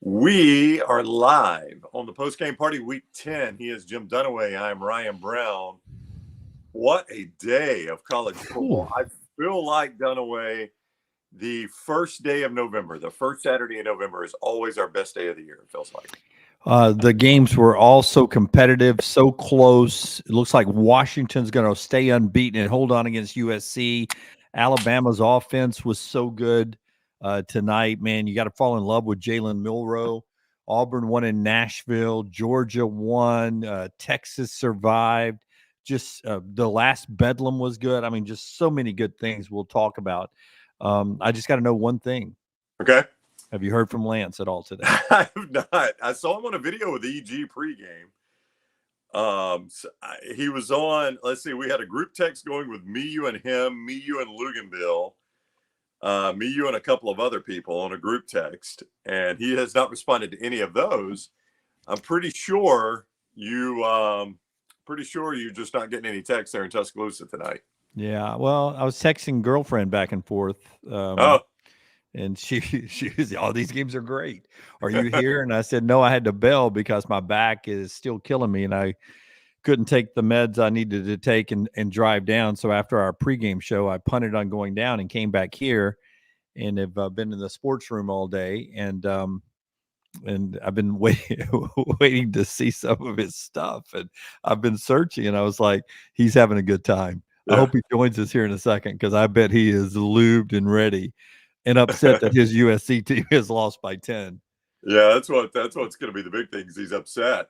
We are live on the post-game party week 10. He is Jim Dunaway. I'm Ryan Brown. What a day of college football. Whew. I feel like, Dunaway, the first day of November, the first Saturday in November is always our best day of the year, it feels like. The games were all so competitive, so close. It looks like Washington's going to stay unbeaten and hold on against USC. Alabama's offense was so good tonight, man. You got to fall in love with Jalen Milroe. Auburn won in Nashville. Georgia won. Texas survived. Just the last Bedlam was good. I mean, just so many good things we'll talk about. I just got to know one thing. Okay. Have you heard from Lance at all today? I have not. I saw him on a video with EG pregame. He was on, let's see, we had a group text going with me, you, and him, me, you, and Luganville. Me, you, and a couple of other people on a group text, and he has not responded to any of those. I'm pretty sure you're just not getting any texts there in Tuscaloosa tonight. Yeah, well, I was texting girlfriend back and forth, Oh, and she was, "Oh, these games are great. Are you here?" And I said, "No, I had to bail because my back is still killing me, and I couldn't take the meds I needed to take and drive down. So after our pregame show, I punted on going down and came back here, and have been in the sports room all day, and I've been waiting to see some of his stuff, and I've been searching, and I was like, he's having a good time. I yeah. hope he joins us here in a second because I bet he is lubed and ready and upset that his USC team has lost by 10. Yeah, that's what's going to be the big thing, is he's upset.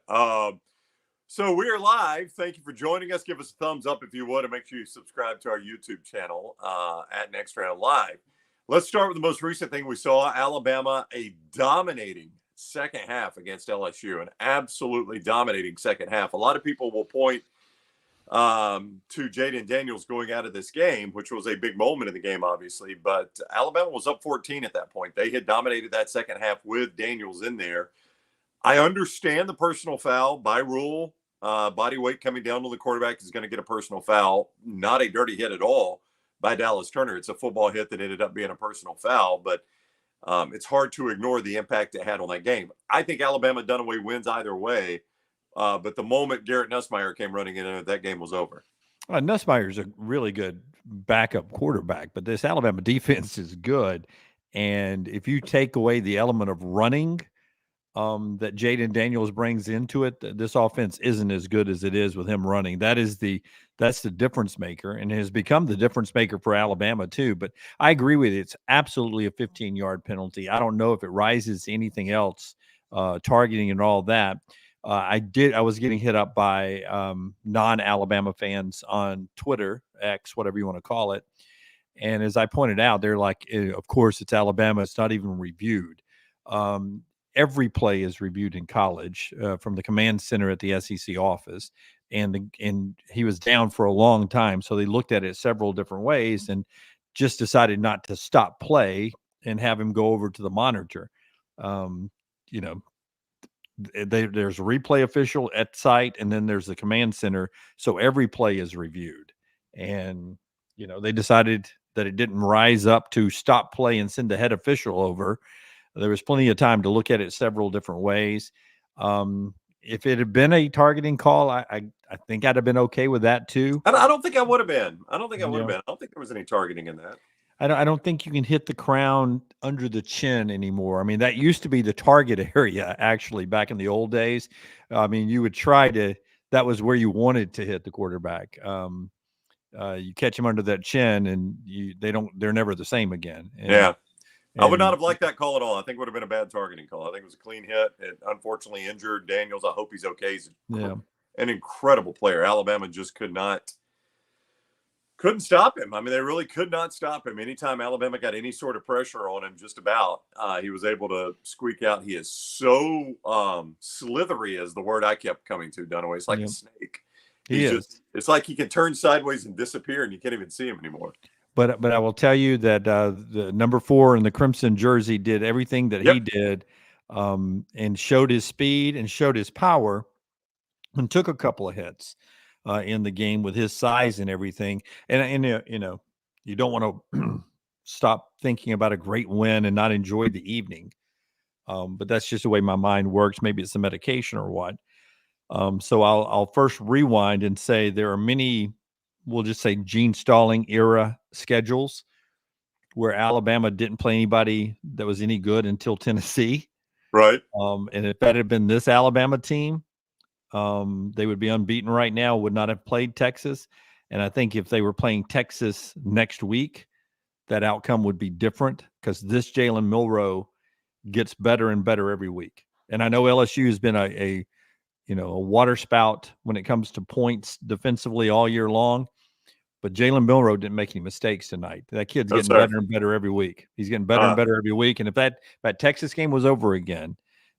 So we are live. Thank you for joining us. Give us a thumbs up if you would, and make sure you subscribe to our YouTube channel at Next Round Live. Let's start with the most recent thing we saw. Alabama, a dominating second half against LSU, an absolutely dominating second half. A lot of people will point to Jaden Daniels going out of this game, which was a big moment in the game, obviously. But Alabama was up 14 at that point. They had dominated that second half with Daniels in there. I understand the personal foul by rule. Body weight coming down to the quarterback is going to get a personal foul. Not a dirty hit at all by Dallas Turner. It's a football hit that ended up being a personal foul, but it's hard to ignore the impact it had on that game. I think Alabama Dunaway wins either way, but the moment Garrett Nussmeier came running in, that game was over. Nussmeier's a really good backup quarterback, but this Alabama defense is good. And if you take away the element of running that Jaden Daniels brings into it, this offense isn't as good as it is with him running. That's the difference maker, and has become the difference maker for Alabama too. But I agree with you. It's absolutely a 15-yard penalty. I don't know if it rises to anything else, targeting and all that. I was getting hit up by non-Alabama fans on Twitter, X, whatever you want to call it. And as I pointed out, they're like, of course, it's Alabama. It's not even reviewed. Every play is reviewed in college from the command center at the SEC office. And he was down for a long time. So they looked at it several different ways and just decided not to stop play and have him go over to the monitor. You know, there's a replay official at site, and then there's the command center. So every play is reviewed. And, they decided that it didn't rise up to stop play and send the head official over. There was plenty of time to look at it several different ways. If it had been a targeting call, I think I'd have been okay with that too. I don't think I would have been. I don't think I would have Yeah. been. I don't think there was any targeting in that. I don't think you can hit the crown under the chin anymore. I mean, that used to be the target area, actually, back in the old days. I mean, you would try to, that was where you wanted to hit the quarterback. You catch him under that chin, and they're never the same again. Yeah. I would not And have liked that call at all. I think it would have been a bad targeting call. I think it was a clean hit. It unfortunately injured Daniels. I hope he's okay. He's an incredible player. Alabama just couldn't stop him. I mean, they really could not stop him. Anytime Alabama got any sort of pressure on him, just about, he was able to squeak out. He is so slithery, is the word I kept coming to, Dunaway. It's like a snake. It's like he can turn sideways and disappear, and you can't even see him anymore. But I will tell you that the number 4 in the crimson jersey did everything that he did, and showed his speed and showed his power, and took a couple of hits in the game with his size and everything. And you don't want to stop thinking about a great win and not enjoy the evening. But that's just the way my mind works. Maybe it's the medication or what. So I'll first rewind and say there are many, we'll just say Gene Stalling era schedules where Alabama didn't play anybody that was any good until Tennessee. Right. And if that had been this Alabama team, they would be unbeaten right now, would not have played Texas. And I think if they were playing Texas next week, that outcome would be different because this Jalen Milroe gets better and better every week. And I know LSU has been a water spout when it comes to points defensively all year long. But Jalen Milroe didn't make any mistakes tonight. That kid's getting better and better every week. He's getting better and better every week. And if that Texas game was over again,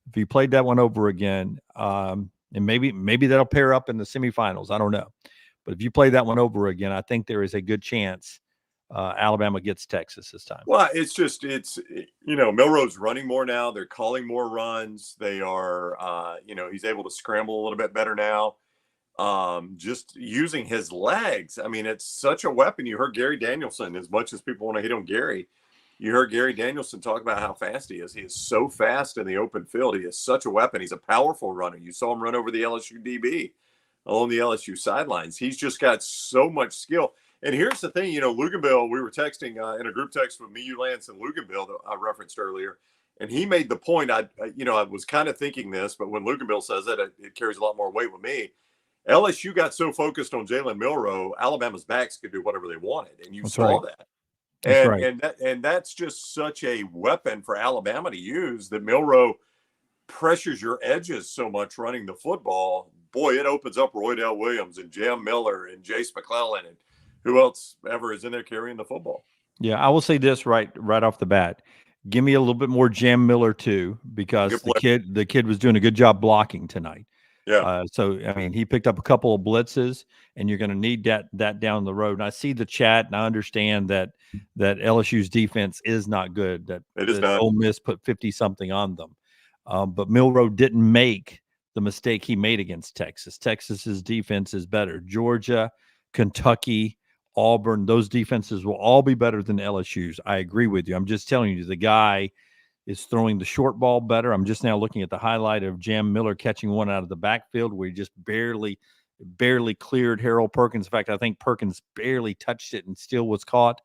if he played that one over again, and maybe that'll pair up in the semifinals. I don't know. But if you play that one over again, I think there is a good chance Alabama gets Texas this time. Well, it's Milroe's running more now. They're calling more runs. They are, he's able to scramble a little bit better now. Just using his legs. I mean, it's such a weapon. You heard Gary Danielson, as much as people want to hit on Gary, you heard Gary Danielson talk about how fast he is. He is so fast in the open field. He is such a weapon. He's a powerful runner. You saw him run over the LSU DB along the LSU sidelines. He's just got so much skill. And here's the thing, Luganville, we were texting in a group text with me, you, Lance, and Luganville that I referenced earlier. And he made the point, I was kind of thinking this, but when Luganville says it, it carries a lot more weight with me. LSU got so focused on Jalen Milroe, Alabama's backs could do whatever they wanted, and you saw that. And that's just such a weapon for Alabama to use, that Milroe pressures your edges so much running the football. Boy, it opens up Roydell Williams and Jam Miller and Jace McClellan and who else ever is in there carrying the football. Yeah, I will say this right off the bat. Give me a little bit more Jam Miller too, because the kid was doing a good job blocking tonight. Yeah. So I mean, he picked up a couple of blitzes, and you're going to need that down the road. And I see the chat, and I understand that LSU's defense is not good. That Ole Miss put 50-something on them, but Milroe didn't make the mistake he made against Texas. Texas's defense is better. Georgia, Kentucky, Auburn, those defenses will all be better than LSU's. I agree with you. I'm just telling you, the guy is throwing the short ball better. I'm just now looking at the highlight of Jam Miller catching one out of the backfield where he just barely cleared Harold Perkins. In fact, I think Perkins barely touched it and still was caught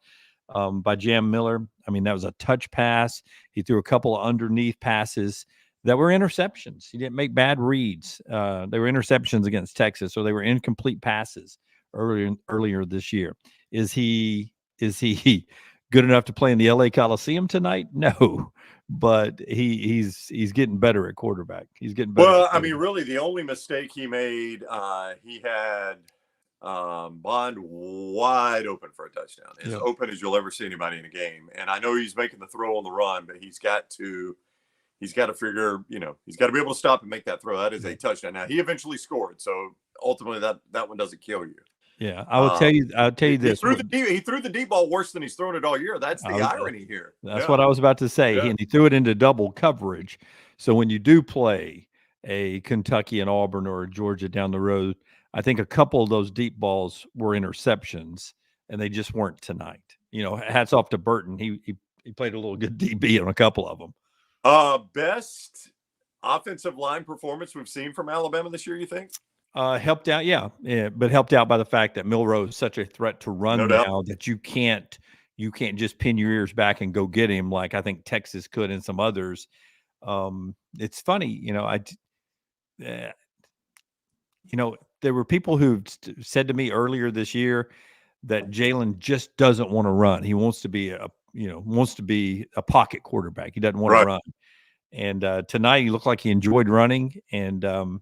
by Jam Miller. I mean, that was a touch pass. He threw a couple of underneath passes that were interceptions. He didn't make bad reads. They were interceptions against Texas, so they were incomplete passes earlier this year. Is he good enough to play in the LA Coliseum tonight? No, but he's getting better at quarterback. He's getting better. Well, I mean, really, the only mistake he made, he had Bond wide open for a touchdown, as open as you'll ever see anybody in a game. And I know he's making the throw on the run, but he's got to figure, he's got to be able to stop and make that throw. That is a touchdown. Now, he eventually scored, so ultimately that one doesn't kill you. Yeah, I'll tell you this. He threw the deep ball worse than he's thrown it all year. That's the irony here. That's what I was about to say. Yeah. And he threw it into double coverage. So when you do play a Kentucky and Auburn or a Georgia down the road, I think a couple of those deep balls were interceptions, and they just weren't tonight. Hats off to Burton. He played a little good DB on a couple of them. Best offensive line performance we've seen from Alabama this year, you think? Helped out, yeah, but helped out by the fact that Milroe is such a threat to run now that you can't just pin your ears back and go get him like I think Texas could and some others. It's funny, there were people who said to me earlier this year that Jalen just doesn't want to run. He wants to be a pocket quarterback. He doesn't want to run. And tonight he looked like he enjoyed running. And that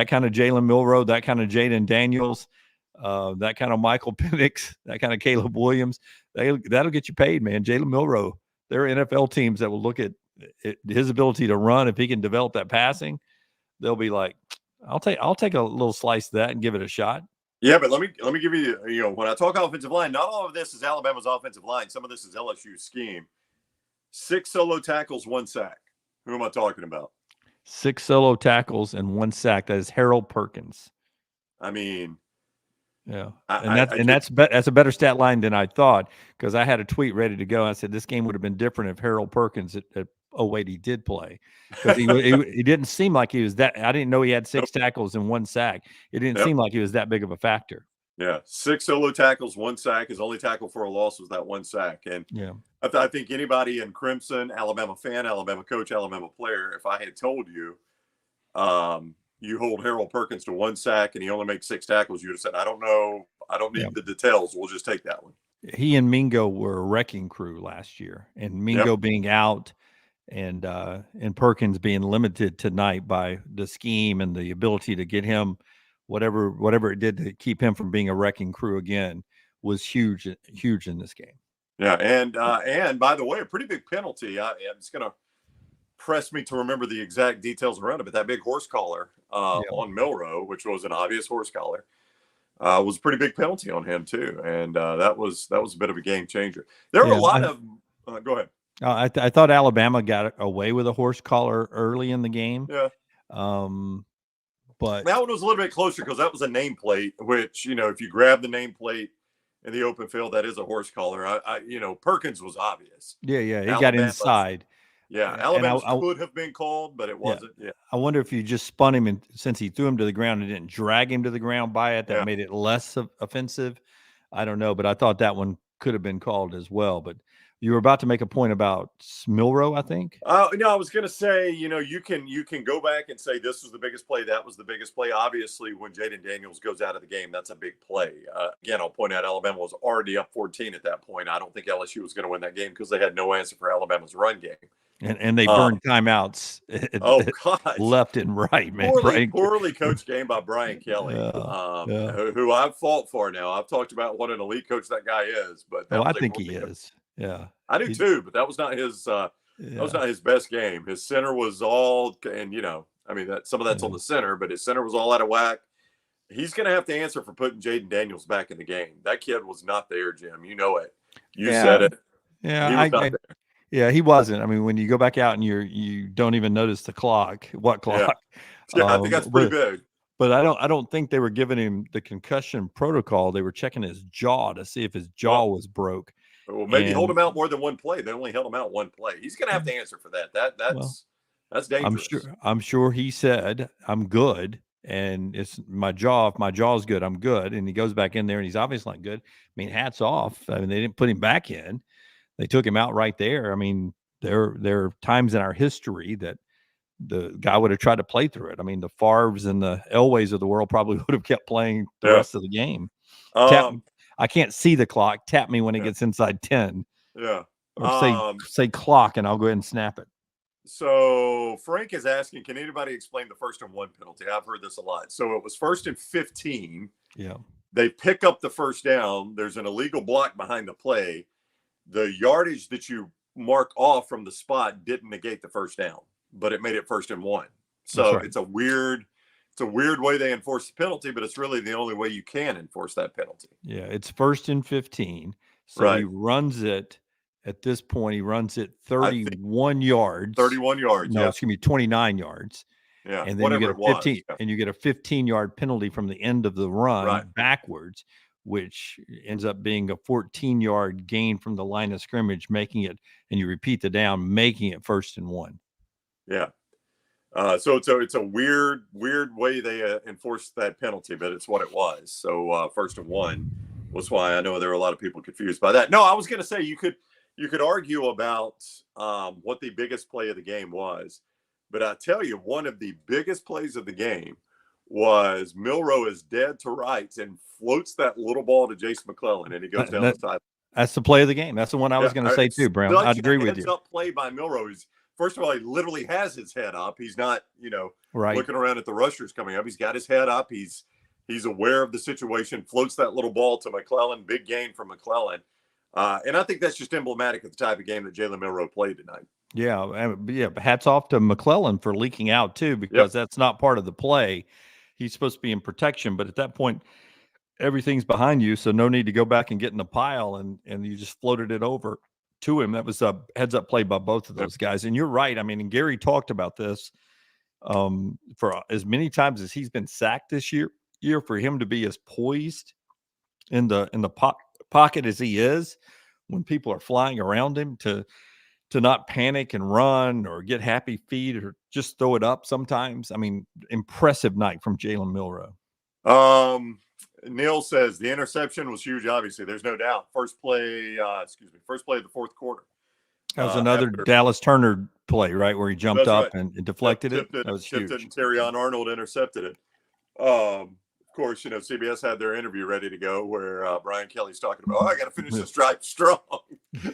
kind of Jalen Milroe, that kind of Jaden Daniels, that kind of Michael Penix, that kind of Caleb Williams, that'll get you paid, man. Jalen Milroe, there are NFL teams that will look at his ability to run. If he can develop that passing, they'll be like, I'll take a little slice of that and give it a shot. Yeah, but let me give you, when I talk offensive line, not all of this is Alabama's offensive line. Some of this is LSU's scheme. 6 solo tackles, 1 sack. Who am I talking about? 6 solo tackles and 1 sack. That is Harold Perkins. I mean, Yeah, and I, I just, that's a better stat line than I thought, because I had a tweet ready to go. I said this game would have been different if Harold Perkins oh wait, he did play, because he didn't seem like he was that. I didn't know he had nope, 6 tackles and 1 sack. It didn't yep. seem like he was that big of a factor. Yeah, 6 solo tackles, 1 sack. His only tackle for a loss was that 1 sack. And Yeah, I think anybody in Crimson, Alabama fan, Alabama coach, Alabama player, if I had told you, you hold Harold Perkins to 1 sack and he only makes 6 tackles, you'd have said, I don't know. I don't yeah. need the details. We'll just take that one. He and Mingo were a wrecking crew last year, and Mingo Yep. being out and Perkins being limited tonight by the scheme and the ability to get him whatever it did to keep him from being a wrecking crew again was huge in this game. Yeah. And by the way, a pretty big penalty. It's going to press me to remember the exact details around it, but that big horse collar Yeah. on Milrow, which was an obvious horse collar, was a pretty big penalty on him too, and that was a bit of a game changer. There were a lot of. Go ahead. I thought Alabama got away with a horse collar early in the game. Yeah, but that one was a little bit closer because that was a nameplate, which if you grab the nameplate in the open field, that is a horse collar. Perkins was obvious. Yeah, he Alabama's, got inside. Yeah, And Alabama could have been called, but it wasn't. Yeah. I wonder if you just spun him, and since he threw him to the ground and didn't drag him to the ground by it, that made it less offensive. I don't know, but I thought that one could have been called as well. But you were about to make a point about Milrow, I think. No, I was going to say, you can go back and say this was the biggest play, that was the biggest play. Obviously, when Jaden Daniels goes out of the game, that's a big play. Again, I'll point out Alabama was already up 14 at that point. I don't think LSU was going to win that game because they had no answer for Alabama's run game. And they burned timeouts left and right, man. Poorly coached game by Brian Kelly, who I've fought for now. I've talked about what an elite coach that guy is, but I think he is. Yeah, I do too. But that was not his. That was not his best game. His center was all, and some of that's on the center, but his center was all out of whack. He's going to have to answer for putting Jaden Daniels back in the game. That kid was not there, Jim. You know it. You said it. Yeah, he was not there. Yeah, he wasn't. I mean, when you go back out and you don't even notice the clock. What clock? Yeah, I think that's pretty big. But I don't think they were giving him the concussion protocol. They were checking his jaw to see if his jaw was broke. Well, maybe hold him out more than one play. They only held him out one play. He's going to have to answer for that. That's dangerous. I'm sure he said, "I'm good." And it's my jaw. If my jaw's good, I'm good. And he goes back in there and he's obviously not good. I mean, hats off. I mean, they didn't put him back in. They took him out right there. I mean, there are times in our history that the guy would have tried to play through it. I mean, the Favres and the Elways of the world probably would have kept playing the rest of the game. I can't see the clock. Tap me when it gets inside 10. Yeah. Or say clock, and I'll go ahead and snap it. So Frank is asking, can anybody explain the 1st and 1 penalty? I've heard this a lot. So it was 1st and 15. Yeah. They pick up the first down. There's an illegal block behind the play. The yardage that you mark off from the spot didn't negate the first down, but it made it 1st and 1. So it's a weird way they enforce the penalty, but it's really the only way you can enforce that penalty. Yeah, it's 1st and 15. So he runs it. At this point, he runs it 31 yards. 31 yards. No, it's going to be 29 yards. Yeah, and then you get a 15, and you get a 15-yard penalty from the end of the run backwards, which ends up being a 14-yard gain from the line of scrimmage, making it, and you repeat the down, making it 1st and 1. Yeah. So it's a weird way they enforced that penalty, but it's what it was. So 1st and 1 was why I know there were a lot of people confused by that. No, I was going to say you could argue about what the biggest play of the game was, but I tell you, one of the biggest plays of the game was Milrow is dead to rights and floats that little ball to Jason McClellan, and he goes down the side. That's the play of the game. That's the one I was going to say too, Brown. I'd agree with you. Heads up play by Milrow is, first of all, he literally has his head up. He's not, looking around at the rushers coming up. He's got his head up. He's aware of the situation. Floats that little ball to McClellan. Big gain from McClellan. And I think that's just emblematic of the type of game that Jalen Milrow played tonight. Yeah. Hats off to McClellan for leaking out too, because that's not part of the play. He's supposed to be in protection, but at that point, everything's behind you, so no need to go back and get in the pile, and you just floated it over to him. That was a heads-up play by both of those guys. And you're right. I mean, and Gary talked about this for as many times as he's been sacked this year, for him to be as poised in the pocket as he is, when people are flying around him, to not panic and run or get happy feet or just throw it up sometimes. I mean, impressive night from Jalen Milroe. Neil says the interception was huge. Obviously, there's no doubt. First play of the fourth quarter. That was another Dallas Turner play, right, where he jumped up and deflected it. That was huge. And Terrion Arnold intercepted it. Of course, CBS had their interview ready to go where Brian Kelly's talking about, I got to finish this drive strong.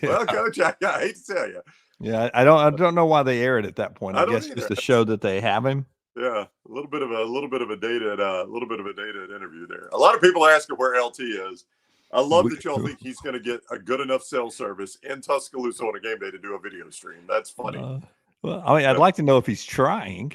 Well, Coach, I hate to tell you. Yeah, I don't know why they air it at that point. I guess just to show that they have him. Yeah, a little bit of a dated interview there. A lot of people are asking where LT is. I love that y'all think he's going to get a good enough cell service in Tuscaloosa on a game day to do a video stream. That's funny. Well, I mean, I'd like to know if he's trying.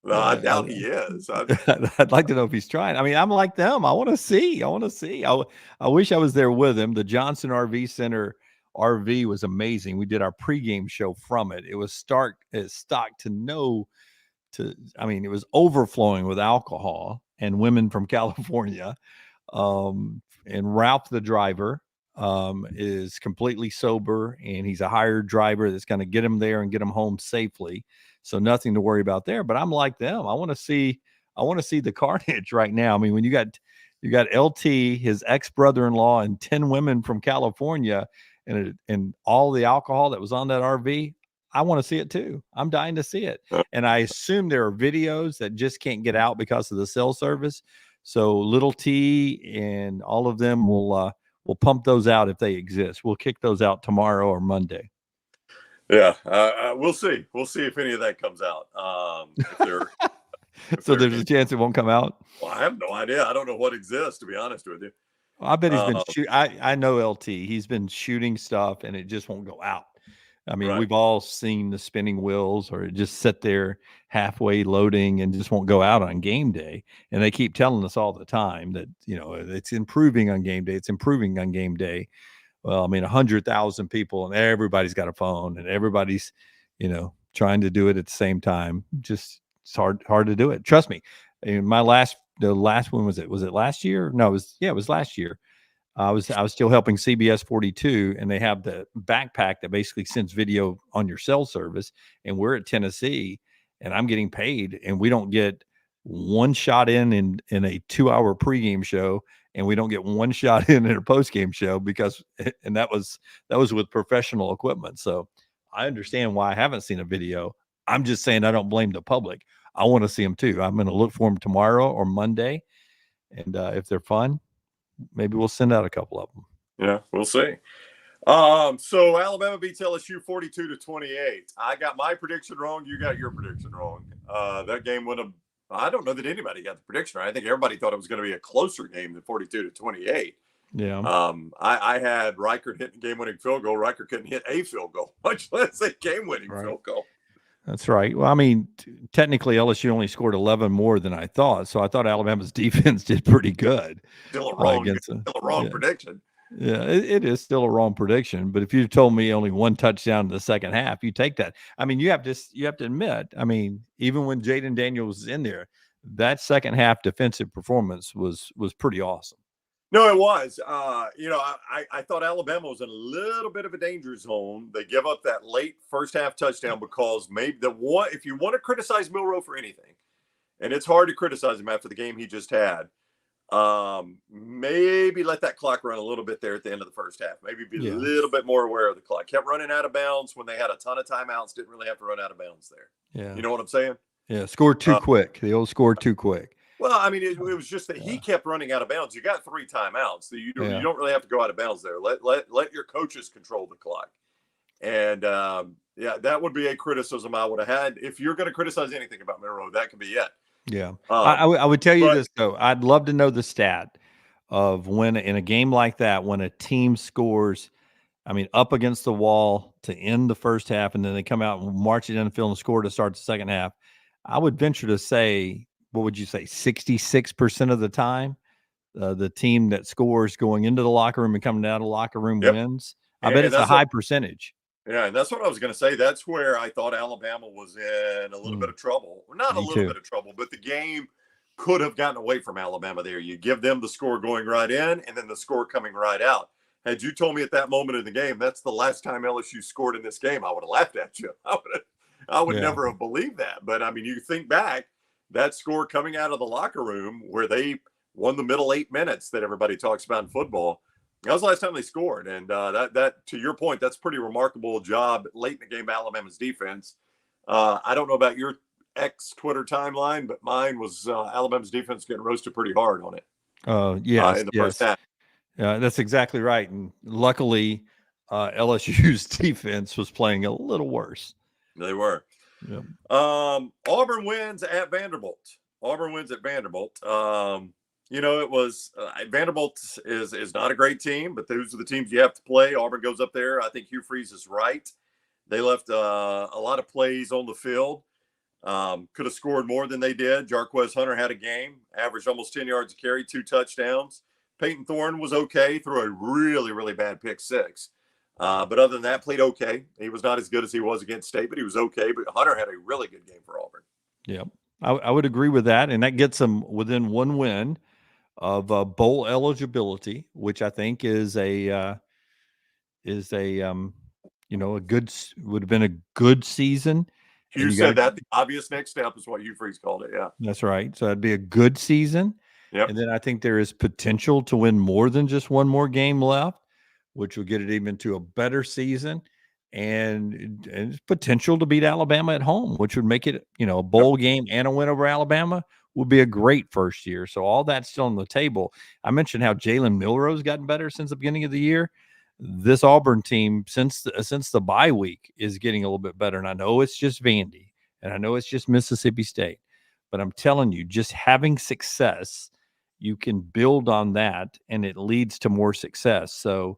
I doubt he is. I'd like to know if he's trying. I mean, I'm like them. I want to see. I wish I was there with him. The Johnson RV Center RV was amazing. We did our pregame show from it. It was stock to I mean, it was overflowing with alcohol and women from California. And Ralph, the driver, is completely sober, and he's a hired driver that's going to get him there and get him home safely. So nothing to worry about there. But I'm like them. I want to see the carnage right now. I mean, when you got LT, his ex-brother-in-law, and 10 women from California, and all the alcohol that was on that RV, I want to see it too. I'm dying to see it. And I assume there are videos that just can't get out because of the cell service. So Little T and all of them will pump those out if they exist. We'll kick those out tomorrow or Monday. Yeah, we'll see. We'll see if any of that comes out. So there's a chance it won't come out? Well, I have no idea. I don't know what exists, to be honest with you. I bet he's been shooting. I know LT. He's been shooting stuff, and it just won't go out. I mean, We've all seen the spinning wheels, or it just sit there halfway loading and just won't go out on game day. And they keep telling us all the time that, it's improving on game day. It's improving on game day. Well, I mean, 100,000 people and everybody's got a phone and everybody's, trying to do it at the same time. Just, it's hard to do it. Trust me. The last one, was it last year? No, it was last year. I was still helping CBS 42, and they have the backpack that basically sends video on your cell service. And we're at Tennessee, and I'm getting paid, and we don't get one shot in a 2-hour pregame show, and we don't get one shot in a postgame show and that was with professional equipment. So I understand why I haven't seen a video. I'm just saying I don't blame the public. I want to see them too. I'm going to look for them tomorrow or Monday, and if they're fun, maybe we'll send out a couple of them. Yeah, we'll see. So Alabama beats LSU 42-28. I got my prediction wrong. You got your prediction wrong. That game would have. I don't know that anybody got the prediction right. I think everybody thought it was going to be a closer game than 42-28. Yeah. I had Riker hitting game-winning field goal. Riker couldn't hit a field goal, much less a game-winning field goal. That's right. Well, I mean, technically LSU only scored 11 more than I thought. So I thought Alabama's defense did pretty good. Still a wrong prediction. Yeah, it is still a wrong prediction. But if you told me only one touchdown in the second half, you take that. I mean, you have to admit, I mean, even when Jaden Daniels was in there, that second half defensive performance was pretty awesome. No, it was. I thought Alabama was in a little bit of a danger zone. They give up that late first half touchdown because maybe if you want to criticize Milroe for anything, and it's hard to criticize him after the game he just had, maybe let that clock run a little bit there at the end of the first half. Maybe be a little bit more aware of the clock. Kept running out of bounds when they had a ton of timeouts. Didn't really have to run out of bounds there. Yeah. You know what I'm saying? Yeah. Scored too quick. The old scored too quick. Well, I mean, it was just that he kept running out of bounds. You got 3 timeouts. So you don't really have to go out of bounds there. Let your coaches control the clock. And, that would be a criticism I would have had. If you're going to criticize anything about Milroe, that could be it. Yeah. I would tell you this, though. I'd love to know the stat of when in a game like that, when a team scores, I mean, up against the wall to end the first half, and then they come out and march it down the field and score to start the second half. I would venture to say, what would you say, 66% of the time, the team that scores going into the locker room and coming out of the locker room wins? I bet it's a high percentage. Yeah, and that's what I was going to say. That's where I thought Alabama was in a little bit of trouble. Well, not a little bit of trouble, but the game could have gotten away from Alabama there. You give them the score going right in and then the score coming right out. Had you told me at that moment in the game, that's the last time LSU scored in this game, I would have laughed at you. I would Yeah. never have believed that. But I mean, you think back, that score coming out of the locker room where they won the middle 8 minutes that everybody talks about in football. That was the last time they scored. And that to your point, that's a pretty remarkable job late in the game by Alabama's defense. I don't know about your X Twitter timeline, but mine was Alabama's defense getting roasted pretty hard on it. Yes, In the first half. that's exactly right. And luckily, LSU's defense was playing a little worse. They were. Yep. Auburn wins at Vanderbilt. It was Vanderbilt is not a great team, but those are the teams you have to play. Auburn goes up there. I think Hugh Freeze is right. They left a lot of plays on the field. Could have scored more than they did. Jarquez Hunter had a game, averaged almost 10 yards a carry, 2 touchdowns. Peyton Thorne was okay, threw a really, really bad pick 6. But other than that, played okay. He was not as good as he was against State, but he was okay. But Hunter had a really good game for Auburn. Yeah, I would agree with that. And that gets them within one win of bowl eligibility, which I think is a good would have been a good season. Hugh said that the obvious next step is what Hugh Freeze called it. Yeah, that's right. So that'd be a good season. Yep. And then I think there is potential to win more than just one more game left, which will get it even to a better season, and potential to beat Alabama at home, which would make it, a bowl game and a win over Alabama would be a great first year. So all that's still on the table. I mentioned how Jalen Milrose gotten better since the beginning of the year. This Auburn team, since the bye week, is getting a little bit better. And I know it's just Vandy, and I know it's just Mississippi State, but I'm telling you, just having success, you can build on that, and it leads to more success. So,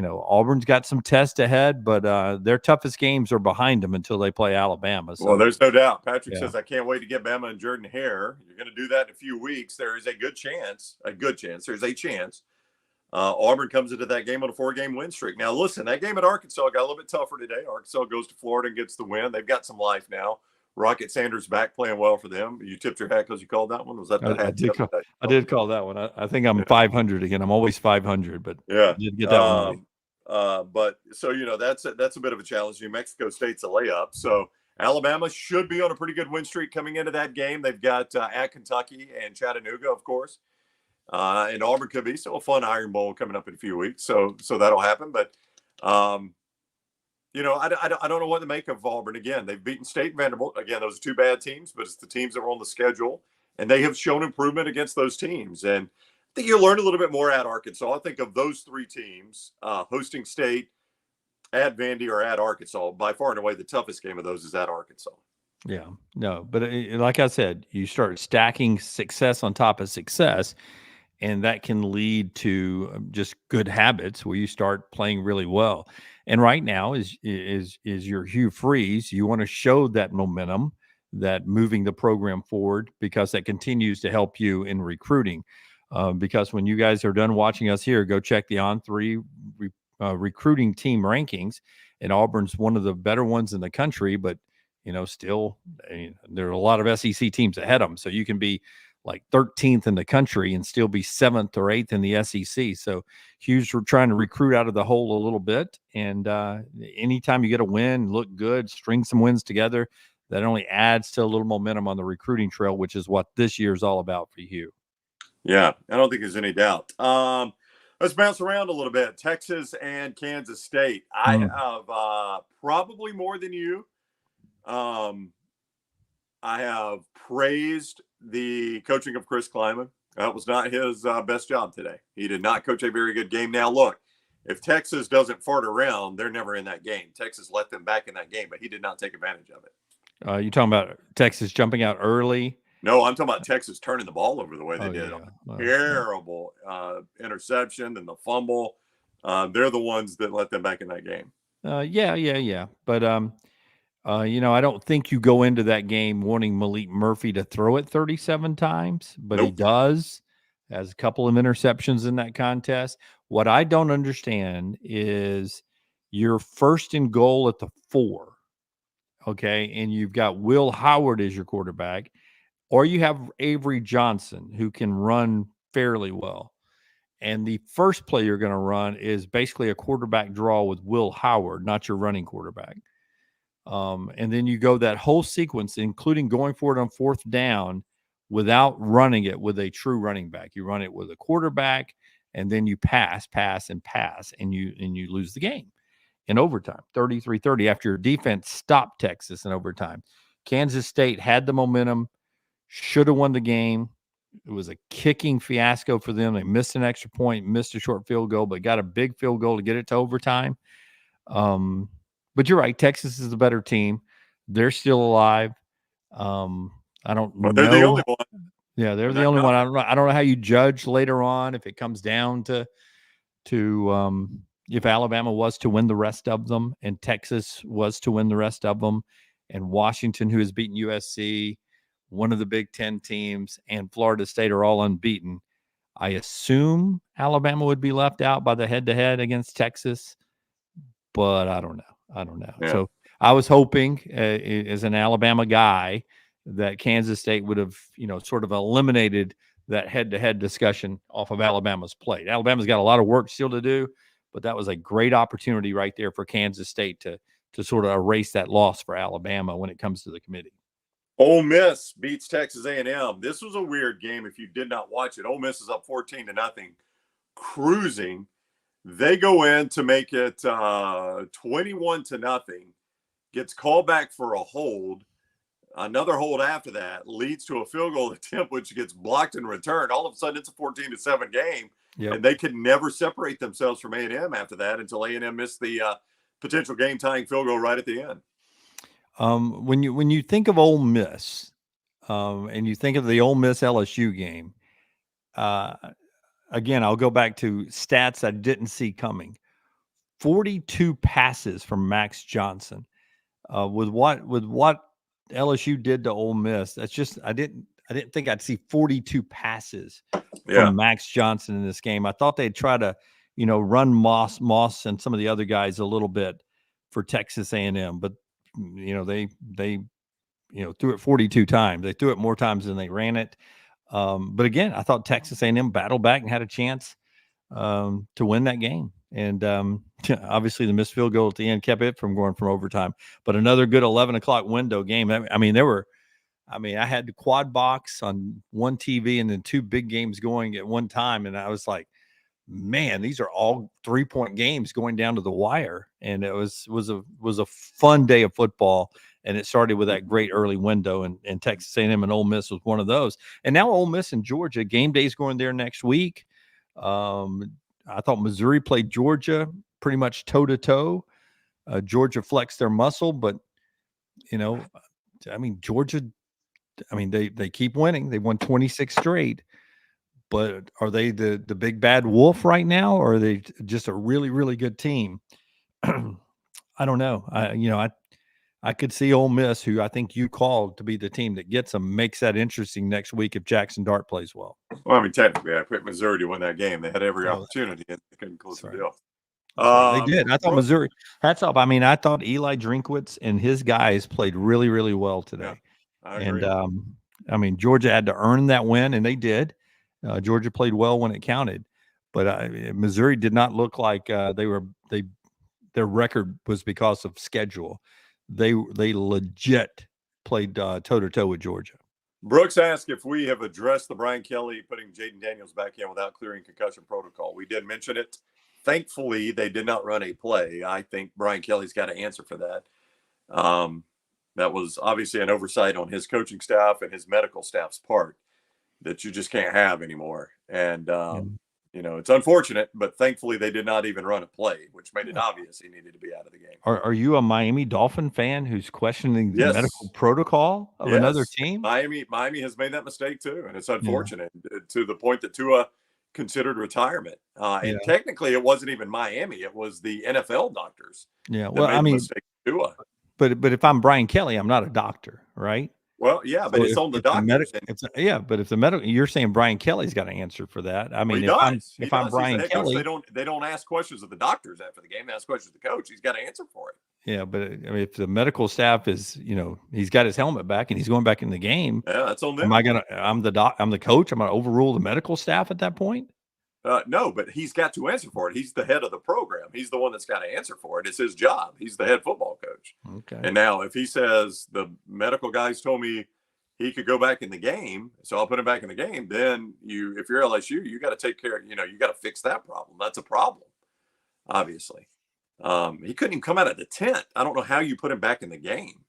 Auburn's got some tests ahead, but their toughest games are behind them until they play Alabama. So, well, there's no doubt. Patrick says, I can't wait to get Bama and Jordan Hare. You're going to do that in a few weeks. There is a good chance. There's a chance. Auburn comes into that game on a 4-game win streak. Now, listen, that game at Arkansas got a little bit tougher today. Arkansas goes to Florida and gets the win. They've got some life now. Rocket Sanders back playing well for them. You tipped your hat because you called that one? Was that the hat? I did call that one. I think I'm 500 again. I'm always 500, but yeah, I did get that one right. But so that's a bit of a challenge. New Mexico State's a layup. So Alabama should be on a pretty good win streak coming into that game. They've got at Kentucky and Chattanooga, of course. And Auburn could be still a fun Iron Bowl coming up in a few weeks. So that'll happen. But I don't know what to make of Auburn. Again, they've beaten State and Vanderbilt. Again, those are 2 bad teams, but it's the teams that were on the schedule, and they have shown improvement against those teams. And I think you'll learn a little bit more at Arkansas. I think of those 3 teams, hosting State, at Vandy, or at Arkansas, by far and away the toughest game of those is at Arkansas. Yeah, no, but like I said, you start stacking success on top of success, and that can lead to just good habits where you start playing really well. And right now is your Hugh Freeze. You want to show that momentum, that moving the program forward, because that continues to help you in recruiting. Because when you guys are done watching us here, go check the On3 recruiting team rankings, and Auburn's one of the better ones in the country. But still, there are a lot of SEC teams ahead of them. So you can be like 13th in the country and still be 7th or 8th in the SEC. So Hugh's trying to recruit out of the hole a little bit. And anytime you get a win, look good, string some wins together, that only adds to a little momentum on the recruiting trail, which is what this year is all about for Hugh. Yeah, I don't think there's any doubt. Let's bounce around a little bit. Texas and Kansas State. I have probably more than you. I have praised the coaching of Chris Kleiman. That was not his best job today. He did not coach a very good game. Now, look, if Texas doesn't fart around, they're never in that game. Texas let them back in that game, but he did not take advantage of it. You talking about Texas jumping out early? No, I'm talking about Texas turning the ball over the way they did. Yeah. Terrible interception and the fumble. They're the ones that let them back in that game. Yeah. But, I don't think you go into that game wanting Malik Murphy to throw it 37 times, but He does. Has a couple of interceptions in that contest. What I don't understand is you're first and goal at the 4, okay, and you've got Will Howard as your quarterback. or you have Avery Johnson, who can run fairly well. And the first play you're going to run is basically a quarterback draw with Will Howard, not your running quarterback. And then you go that whole sequence, including going for it on fourth down without running it with a true running back. You run it with a quarterback, and then you pass, and you lose the game in overtime, 33-30, after your defense stopped Texas in overtime. Kansas State had the momentum, should have won the game. It was a kicking fiasco for them. They missed an extra point, missed a short field goal, but got a big field goal to get it to overtime. But you're right. Texas is the better team. They're still alive. I don't know. They're the only one. Yeah, they're the only one. I don't know how you judge later on if it comes down to if Alabama was to win the rest of them and Texas was to win the rest of them, and Washington, who has beaten USC, one of the Big Ten teams, and Florida State are all unbeaten. I assume Alabama would be left out by the head-to-head against Texas, but I don't know. Yeah. So I was hoping, as an Alabama guy, that Kansas State would have, sort of eliminated that head-to-head discussion off of Alabama's plate. Alabama's got a lot of work still to do, but that was a great opportunity right there for Kansas State to sort of erase that loss for Alabama when it comes to the committee. Ole Miss beats Texas A&M. This was a weird game if you did not watch it. Ole Miss is up 14-0, cruising. They go in to make it 21-0. Gets called back for a hold. Another hold after that leads to a field goal attempt, which gets blocked and returned. All of a sudden, it's a 14-7 game, and they could never separate themselves from A&M after that until A&M missed the potential game-tying field goal right at the end. When you think of Ole Miss, and you think of the Ole Miss LSU game, again, I'll go back to stats I didn't see coming. 42 passes from Max Johnson. With what LSU did to Ole Miss, that's just I didn't think I'd see 42 passes from Max Johnson in this game. I thought they'd try to, run Moss and some of the other guys a little bit for Texas A&M, but they threw it 42 times. They threw it more times than they ran it. But again, I thought Texas A&M battled back and had a chance to win that game. And obviously the missed field goal at the end kept it from going from overtime. But another good 11 o'clock window game. I had the quad box on one TV and then two big games going at one time. And I was like, man, these are all 3-point games going down to the wire. And it was a fun day of football. And it started with that great early window, and Texas A&M and Ole Miss was one of those. And now Ole Miss and Georgia, game day's going there next week. I thought Missouri played Georgia pretty much toe-to-toe. Georgia flexed their muscle, but, Georgia, they keep winning. They won 26 straight. But are they the big bad wolf right now, or are they just a really, really good team? I don't know. I could see Ole Miss, who I think you called to be the team that gets them, makes that interesting next week if Jackson Dart plays well. Well, technically, I picked Missouri to win that game. They had every opportunity, and they couldn't close the deal. They did. I thought Missouri. Hats off. I thought Eli Drinkwitz and his guys played really, really well today. Yeah, I agree. And Georgia had to earn that win, and they did. Georgia played well when it counted, but Missouri did not look like their record was because of schedule. They legit played toe-to-toe with Georgia. Brooks asked if we have addressed the Brian Kelly putting Jaden Daniels back in without clearing concussion protocol. We did mention it. Thankfully, they did not run a play. I think Brian Kelly's got to answer for that. That was obviously an oversight on his coaching staff and his medical staff's part that you just can't have anymore. And, it's unfortunate, but thankfully they did not even run a play, which made it obvious he needed to be out of the game. Are you a Miami Dolphin fan who's questioning the medical protocol of another team? Miami has made that mistake too, and it's unfortunate to the point that Tua considered retirement. And technically it wasn't even Miami. It was the NFL doctors. Yeah, well, mistake Tua. But if I'm Brian Kelly, I'm not a doctor, right? Well, yeah, but it's on the doctors. But if the medical, you're saying Brian Kelly's got to answer for that. If I'm Brian Kelly, they don't ask questions of the doctors after the game. They ask questions of the coach. He's got to answer for it. Yeah, but I mean, if the medical staff is, he's got his helmet back and he's going back in the game, Yeah, that's on them. I'm the coach. I'm gonna overrule the medical staff at that point. No, but he's got to answer for it. He's the head of the program. He's the one that's got to answer for it. It's his job. He's the head football coach. Okay. And now, if he says the medical guys told me he could go back in the game, so I'll put him back in the game, then if you're LSU, you got to take care. You got to fix that problem. That's a problem, obviously. He couldn't even come out of the tent. I don't know how you put him back in the game.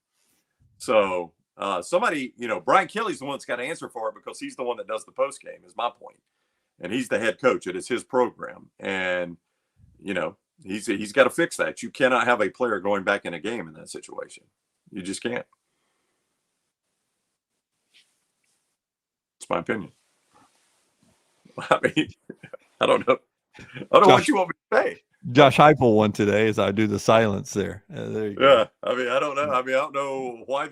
So somebody, Brian Kelly's the one that's got to answer for it because he's the one that does the post game. Is my point. And he's the head coach. It is his program. And, he's got to fix that. You cannot have a player going back in a game in that situation. You just can't. It's my opinion. I mean, I don't know. I don't know what you want me to say. Josh Heupel won today as I do the silence there. There you go. Yeah. I mean, I don't know. I don't know why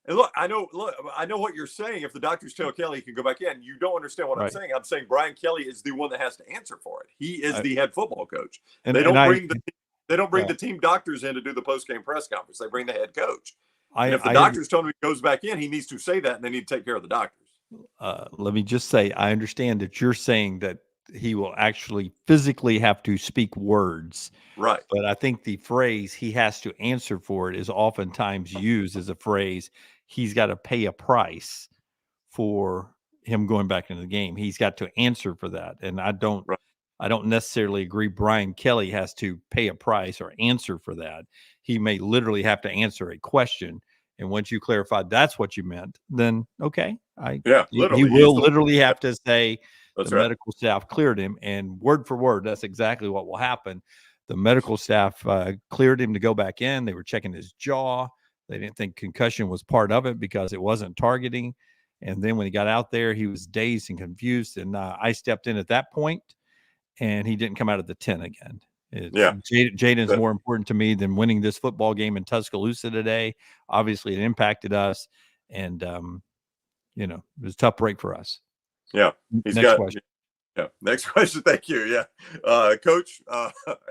and look, I know what you're saying. If the doctors tell Kelly he can go back in, you don't understand what I'm saying. I'm saying Brian Kelly is the one that has to answer for it. He is the head football coach. They don't bring the team doctors in to do the post-game press conference. They bring the head coach. And if the doctors tell him he goes back in, he needs to say that, and they need to take care of the doctors. Let me just say, I understand that you're saying that he will actually physically have to speak words. Right. But I think the phrase he has to answer for it is oftentimes used as a phrase. He's got to pay a price for him going back into the game. He's got to answer for that. And I don't necessarily agree Brian Kelly has to pay a price or answer for that. He may literally have to answer a question. And once you clarified that's what you meant, then okay. He will literally have to say the medical staff cleared him, and word for word, that's exactly what will happen. The medical staff cleared him to go back in. They were checking his jaw. They didn't think concussion was part of it because it wasn't targeting. And then when he got out there, he was dazed and confused. And I stepped in at that point, and he didn't come out of the tent again. Jaden's more important to me than winning this football game in Tuscaloosa today. Obviously, it impacted us, and it was a tough break for us. Yeah, Next question. Yeah, next question. Thank you. Yeah, Coach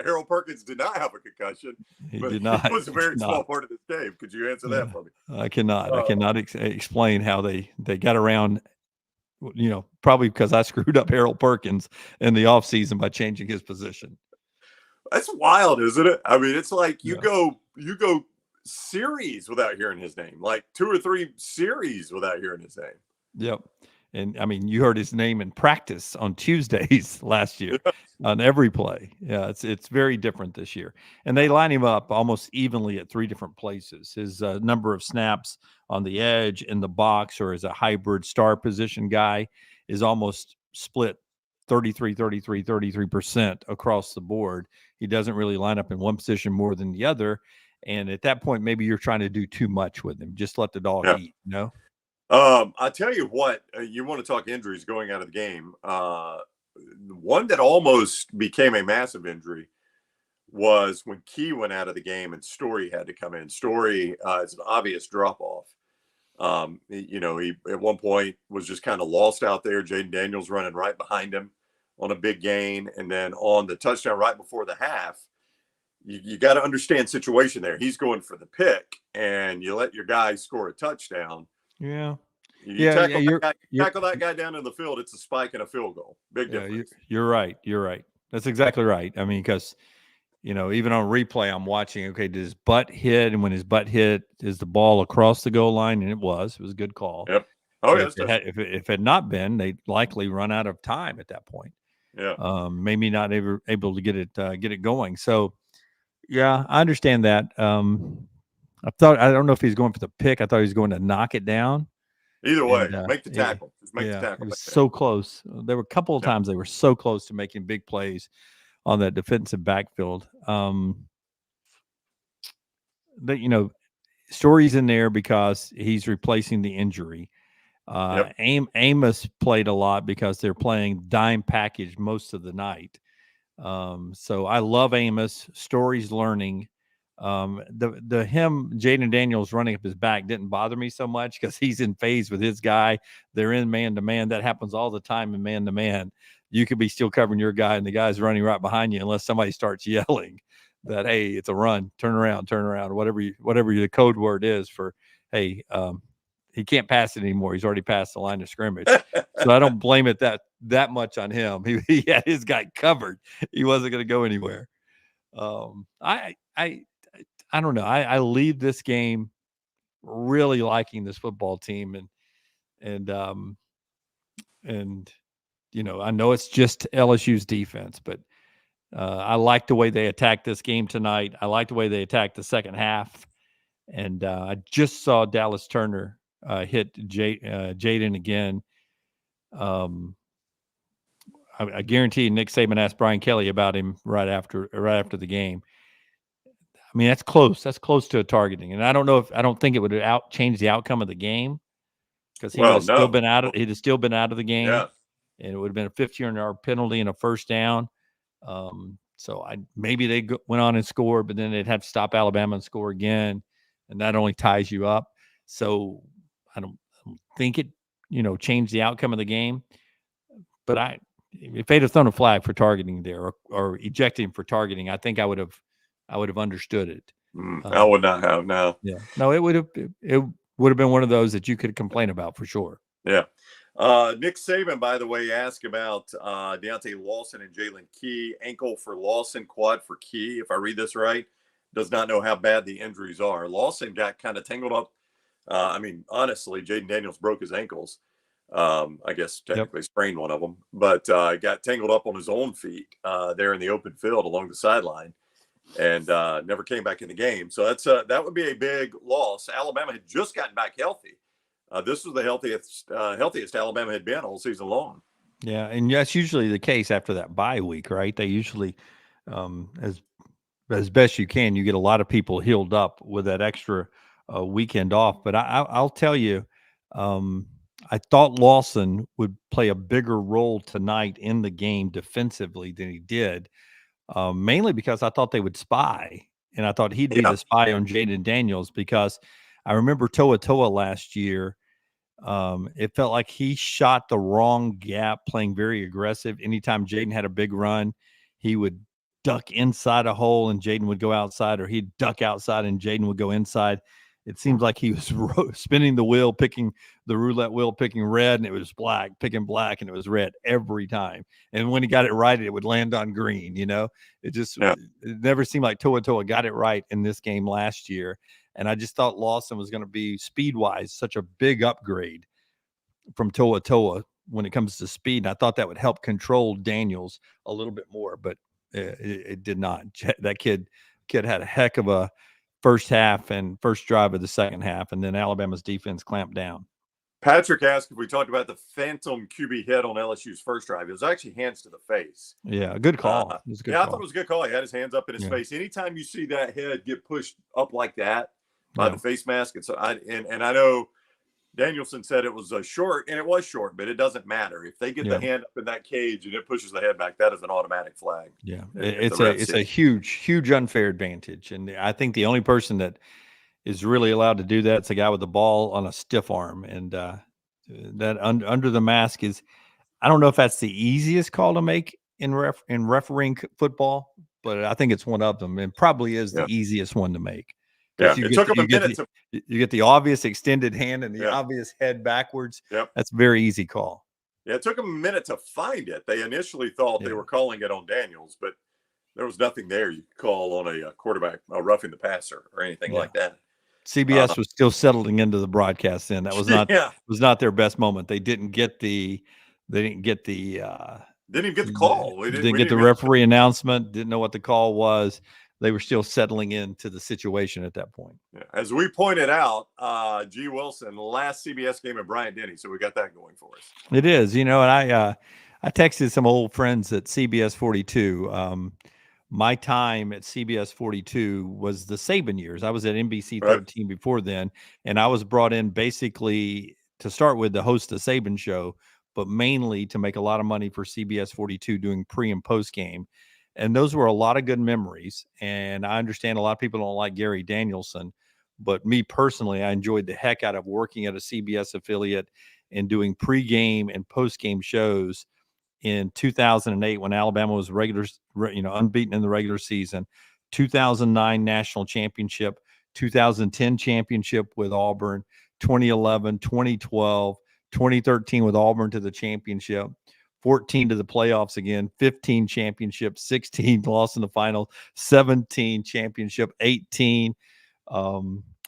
Harold Perkins did not have a concussion. He did not. It was a very small part of this game. Could you answer that for me? I cannot. I cannot explain how they got around. Probably because I screwed up Harold Perkins in the offseason by changing his position. That's wild, isn't it? I mean, it's like you go series without hearing his name, like 2 or 3 series without hearing his name. Yep. And I mean, you heard his name in practice on Tuesdays last year on every play. Yeah, it's very different this year. And they line him up almost evenly at 3 different places. His number of snaps on the edge, in the box, or as a hybrid star position guy is almost split 33% across the board. He doesn't really line up in one position more than the other. And at that point, maybe you're trying to do too much with him. Just let the dog eat, I tell you what, you want to talk injuries going out of the game. One that almost became a massive injury was when Key went out of the game and Story had to come in. Story is an obvious drop off. He at one point was just kind of lost out there. Jaden Daniels running right behind him on a big gain. And then on the touchdown right before the half, you got to understand situation there. He's going for the pick, and you let your guy score a touchdown. Yeah. You tackle that guy down in the field, it's a spike and a field goal. Big difference. You're right. That's exactly right. I mean, because, even on replay, I'm watching, okay, did his butt hit? And when his butt hit, is the ball across the goal line? And it was a good call. Yep. Oh, so if it had not been, they'd likely run out of time at that point. Yeah. Maybe not able to get it going. So, yeah, I understand that. I don't know if he's going for the pick. I thought he was going to knock it down. Either way, make the tackle. Just make the tackle. It was so close. There were a couple of times they were so close to making big plays on that defensive backfield. Story's in there because he's replacing the injury. Amos played a lot because they're playing dime package most of the night. So I love Amos. Story's learning. Jaden Daniels running up his back didn't bother me so much because he's in phase with his guy. They're in man-to-man. That happens all the time in man-to-man. You could be still covering your guy and the guy's running right behind you unless somebody starts yelling. that, hey, it's a run, turn around, whatever the code word is for, hey, he can't pass it anymore. He's already passed the line of scrimmage. So I don't blame it that much on him. He had his guy covered. He wasn't going to go anywhere. I don't know. I leave this game really liking this football team, and I know it's just LSU's defense, but I like the way they attacked this game tonight. I like the way they attacked the second half, and I just saw Dallas Turner hit Jaden again. I guarantee Nick Saban asked Brian Kelly about him right after the game. I mean, that's close. That's close to a targeting, and I don't think it would change the outcome of the game because he would have still been out of. He'd have still been out of the game, and it would have been a 15-yard penalty and a first down. So maybe they went on and scored, but then they'd have to stop Alabama and score again, and that only ties you up. So I don't think it changed the outcome of the game. But if they'd have thrown a flag for targeting there or ejected him for targeting, I think I would have understood it. I would not have. No. Yeah. No, it would have been one of those that you could complain about for sure. Yeah. Nick Saban, by the way, asked about Deontay Lawson and Jalen Key. Ankle for Lawson, quad for Key. If I read this right, does not know how bad the injuries are. Lawson got kind of tangled up. Honestly, Jaden Daniels broke his ankles. I guess technically sprained one of them, but got tangled up on his own feet there in the open field along the sideline, and never came back in the game. So that would be a big loss. Alabama had just gotten back healthy. This was the healthiest Alabama had been all season long. Yeah, and that's usually the case after that bye week, right? They usually, as best you can, you get a lot of people healed up with that extra weekend off. But I'll tell you, I thought Lawson would play a bigger role tonight in the game defensively than he did, mainly because I thought they would spy, and I thought he'd be the spy on Jaden Daniels because I remember Toa last year. It felt like he shot the wrong gap, playing very aggressive. Anytime Jaden had a big run, he would duck inside a hole and Jaden would go outside, or he'd duck outside and Jaden would go inside. It seems like he was spinning the wheel, picking the roulette wheel, picking red, and it was black, picking black, and it was red every time. And when he got it right, it would land on green. It never seemed like Toa got it right in this game last year. And I just thought Lawson was going to be speed-wise such a big upgrade from Toa when it comes to speed. And I thought that would help control Daniels a little bit more, but it did not. That kid had a heck of a first half and first drive of the second half, and then Alabama's defense clamped down. Patrick asked if we talked about the phantom QB hit on LSU's first drive. It was actually hands to the face. Yeah, a good call. I thought it was a good call. He had his hands up in his face. Anytime you see that head get pushed up like that by the face mask, I know Danielson said it was short, and it was short, but it doesn't matter. If they get the hand up in that cage and it pushes the head back, that is an automatic flag. Yeah, it's a huge unfair advantage. And I think the only person that is really allowed to do that is a guy with the ball on a stiff arm. And that under the mask is, I don't know if that's the easiest call to make in refereeing football, but I think it's one of them, and probably is the easiest one to make. Yeah, it took him a minute you get the obvious extended hand and the obvious head backwards. Yep. That's a very easy call. Yeah, it took them a minute to find it. They initially thought they were calling it on Daniels, but there was nothing there you could call on a quarterback roughing the passer or anything like that. CBS was still settling into the broadcast then. That was not their best moment. They didn't get the didn't even get the call. We didn't get the referee announcement. Didn't know what the call was. They were still settling into the situation at that point. Yeah. As we pointed out, G. Wilson, last CBS game at Bryant-Denny, so we got that going for us. It is, and I texted some old friends at CBS 42. My time at CBS 42 was the Saban years. I was at NBC 13 before then, and I was brought in basically to start with to host the Saban show, but mainly to make a lot of money for CBS 42 doing pre and post game. And those were a lot of good memories. And I understand a lot of people don't like Gary Danielson, but me personally, I enjoyed the heck out of working at a CBS affiliate and doing pregame and postgame shows in 2008 when Alabama was unbeaten in the regular season, 2009 national championship, 2010 championship with Auburn, 2011, 2012, 2013 with Auburn to the championship, 14 to the playoffs again, 15 championship, 16 loss in the final, 17 championship, 18, a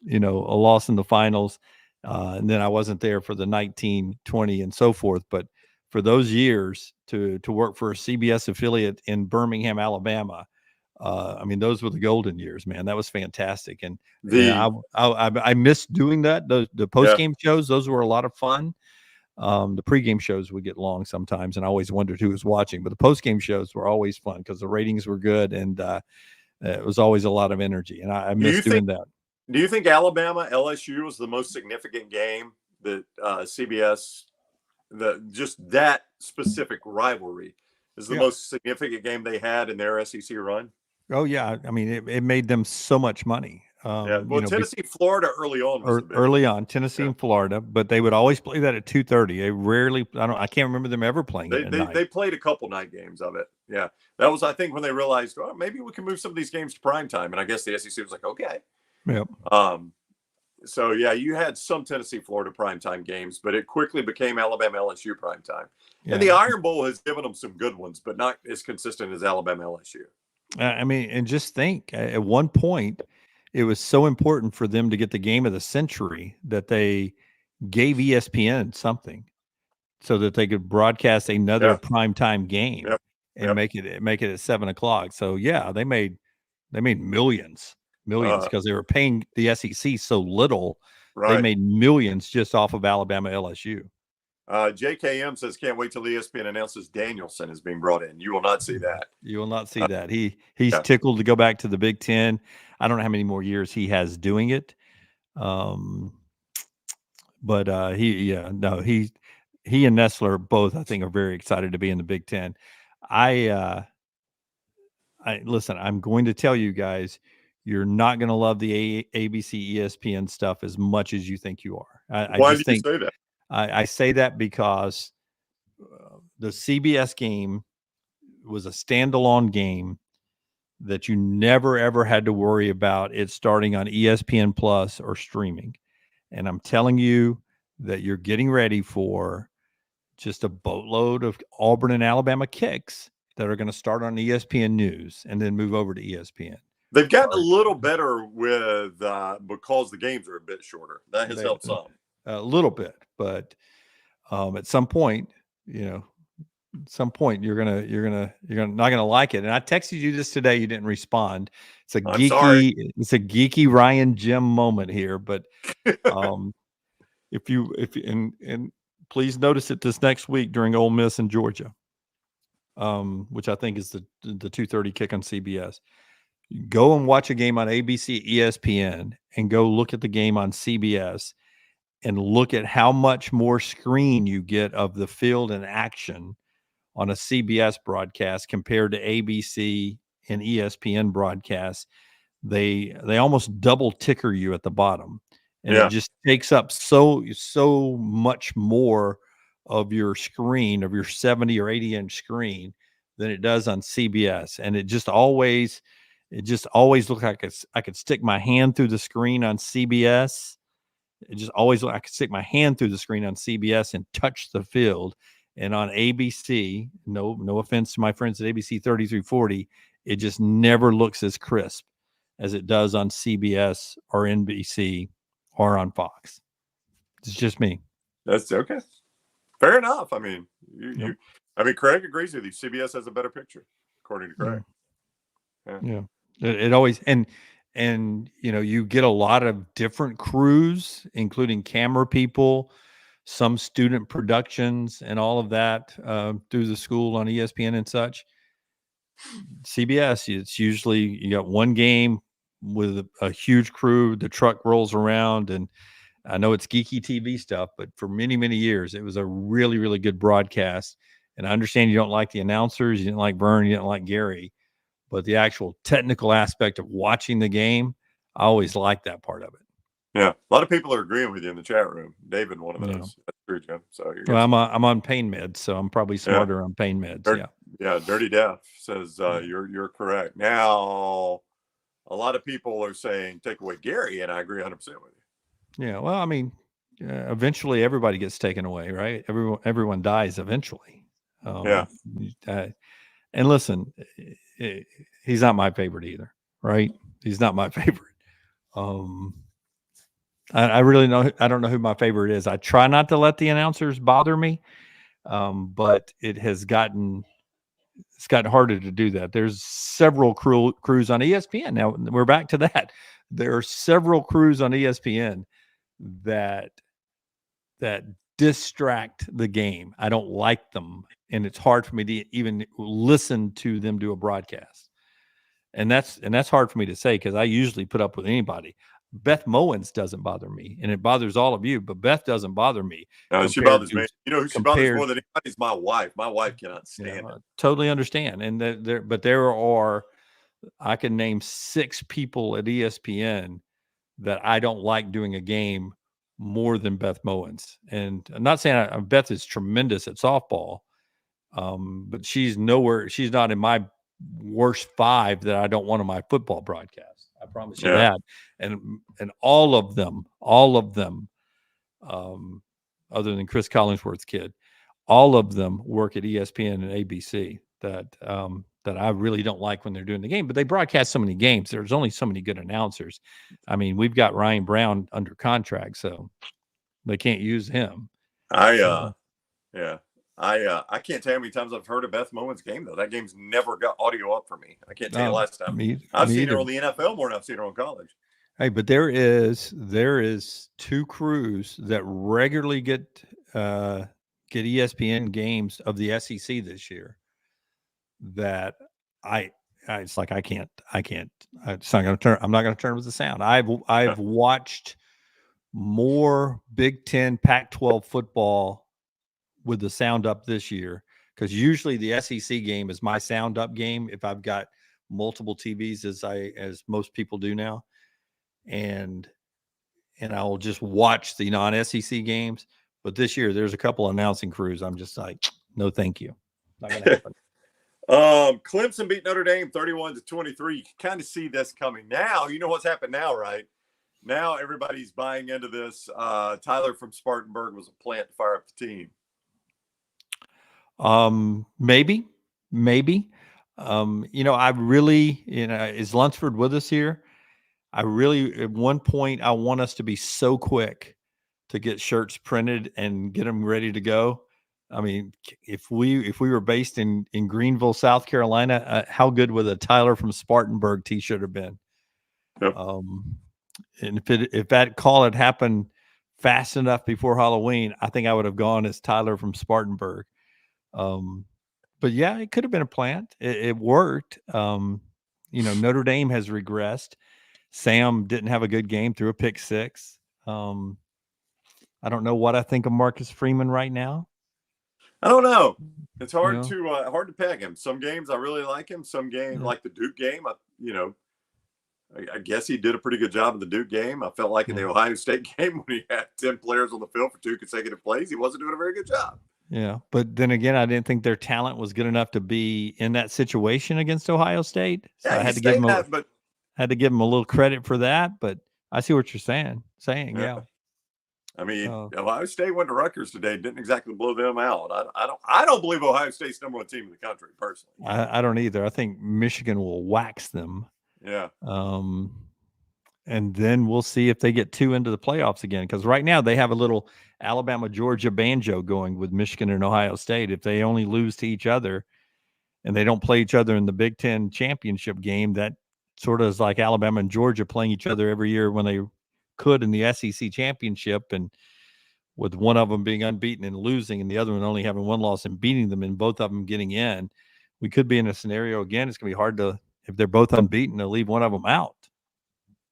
loss in the finals. And then I wasn't there for the 19, 20, and so forth. But for those years to work for a CBS affiliate in Birmingham, Alabama, those were the golden years, man. That was fantastic. And I miss doing that. The post-game shows, those were a lot of fun. The pregame shows would get long sometimes, and I always wondered who was watching. But the postgame shows were always fun because the ratings were good, and it was always a lot of energy. And I miss doing that. Do you think Alabama LSU was the most significant game that CBS, that specific rivalry, is the most significant game they had in their SEC run? Oh yeah, it made them so much money. Tennessee, Florida early on was Tennessee and Florida, but they would always play that at 2:30. They rarely, I can't remember them ever playing it at night. They played a couple night games of it. Yeah, that was, I think, when they realized, well, maybe we can move some of these games to prime time, and I guess the SEC was like, okay. Yep. So yeah, you had some Tennessee, Florida primetime games, but it quickly became Alabama LSU primetime. Yeah. And the Iron Bowl has given them some good ones, but not as consistent as Alabama LSU. And just think, at one point, it was so important for them to get the game of the century that they gave ESPN something so that they could broadcast another primetime game and make it at 7:00. So yeah, they made millions because they were paying the SEC so little. Right. They made millions just off of Alabama LSU. JKM says, can't wait till ESPN announces Danielson is being brought in. You will not see that. You will not see that. He's tickled to go back to the Big Ten. I don't know how many more years he has doing it. But he and Nessler both, I think, are very excited to be in the Big Ten. Listen, I'm going to tell you guys, you're not going to love the ABC ESPN stuff as much as you think you are. Why do you say that? I say that because the CBS game was a standalone game that you never, ever had to worry about it starting on ESPN Plus or streaming. And I'm telling you that you're getting ready for just a boatload of Auburn and Alabama kicks that are going to start on ESPN News and then move over to ESPN. They've gotten a little better with because the games are a bit shorter. That has helped some. A little bit, but at some point, you're not gonna like it. And I texted you this today. You didn't respond. It's a geeky Ryan Jim moment here. But if you please notice it this next week during Ole Miss and Georgia, which I think is the 2:30 kick on CBS. Go and watch a game on ABC, ESPN, and go look at the game on CBS. And look at how much more screen you get of the field and action on a CBS broadcast compared to ABC and ESPN broadcasts. They almost double ticker you at the bottom, and it just takes up so much more of your screen, of your 70 or 80-inch screen, than it does on CBS. And it just always looked like I could stick my hand through the screen on CBS. It just always I could stick my hand through the screen on CBS and touch the field. And on ABC, no offense to my friends at ABC 3340, it just never looks as crisp as it does on CBS or NBC or on Fox. It's just me. That's okay. Fair enough. I mean, Craig agrees with you. CBS has a better picture, according to Craig. Yeah. It always and you get a lot of different crews, including camera people, some student productions, and all of that through the school on ESPN and such. CBS, it's usually you got one game with a huge crew. The truck rolls around, and I know it's geeky TV stuff, but for many, many years, it was a really, really good broadcast. And I understand you don't like the announcers, you didn't like Vern, you didn't like Gary. But the actual technical aspect of watching the game, I always liked that part of it. Yeah, a lot of people are agreeing with you in the chat room. David, one of those. That's true, Jim. So I'm on pain meds, so I'm probably smarter on pain meds. Yeah, Dirty Death says you're correct. Now, a lot of people are saying take away Gary, and I agree 100% with you. Yeah, well, I mean, eventually everybody gets taken away, right? Everyone dies eventually. Yeah. And listen, he's not my favorite either, right? He's not my favorite. I really I don't know who my favorite is. I try not to let the announcers bother me, but it's gotten harder to do that. There's several crews on ESPN. Now we're back to that. There are several crews on ESPN that distract the game. I don't like them, and it's hard for me to even listen to them do a broadcast. And that's hard for me to say because I usually put up with anybody. Beth Mowens doesn't bother me, and it bothers all of you, but Beth doesn't bother me. She bothers me. You know who she bothers more than anybody is my wife. My wife cannot stand it. Totally understand. And there are, I can name 6 people at ESPN that I don't like doing a game more than Beth Mowens. And I'm not saying Beth is tremendous at softball, but she's not in my worst 5 that I don't want on my football broadcast. I promise you that. And all of them, other than Chris Collinsworth's kid, all of them work at ESPN and ABC that I really don't like when they're doing the game. But they broadcast so many games. There's only so many good announcers. I mean, we've got Ryan Brown under contract, so they can't use him. I can't tell you how many times I've heard of Beth Mowens' game, though. That game's never got audio up for me. I can't tell you last time. I've seen her on the NFL more than I've seen her on college. Hey, but there is 2 crews that regularly get ESPN games of the SEC this year that it's like I can't. It's not going to turn. I'm not going to turn with the sound. I've watched more Big Ten, Pac-12 football with the sound up this year because usually the SEC game is my sound up game if I've got multiple TVs as most people do now, and I'll just watch the non-SEC games. But this year there's a couple announcing crews. I'm just like, no, thank you. Not going to happen. Clemson beat Notre Dame 31-23. You can kind of see this coming. Now, you know what's happened now, right? Now everybody's buying into this. Tyler from Spartanburg was a plant to fire up the team. Maybe. I really, is Lunsford with us here? I really, at one point, I want us to be so quick to get shirts printed and get them ready to go. I mean, if we were based in Greenville, South Carolina, how good would a Tyler from Spartanburg T-shirt have been? Yep. And if that call had happened fast enough before Halloween, I think I would have gone as Tyler from Spartanburg. But yeah, it could have been a plant. It worked. Notre Dame has regressed. Sam didn't have a good game, threw a pick 6. I don't know what I think of Marcus Freeman right now. I don't know. It's hard to peg him. Some games I really like him. Some games, like the Duke game, I guess he did a pretty good job in the Duke game. I felt like in the Ohio State game when he had 10 players on the field for 2 consecutive plays, he wasn't doing a very good job. Yeah, but then again, I didn't think their talent was good enough to be in that situation against Ohio State. So I had to give him a little credit for that. But I see what you're saying. Yeah. I mean, Ohio State went to Rutgers today. Didn't exactly blow them out. I don't believe Ohio State's number 1 team in the country, personally. I don't either. I think Michigan will wax them. Yeah. And then we'll see if they get 2 into the playoffs again. Because right now they have a little Alabama, Georgia banjo going with Michigan and Ohio State. If they only lose to each other and they don't play each other in the Big Ten championship game, that sort of is like Alabama and Georgia playing each other every year when they could in the SEC championship, and with one of them being unbeaten and losing and the other one only having 1 loss and beating them and both of them getting in, we could be in a scenario again. It's going to be hard to, if they're both unbeaten, to leave one of them out.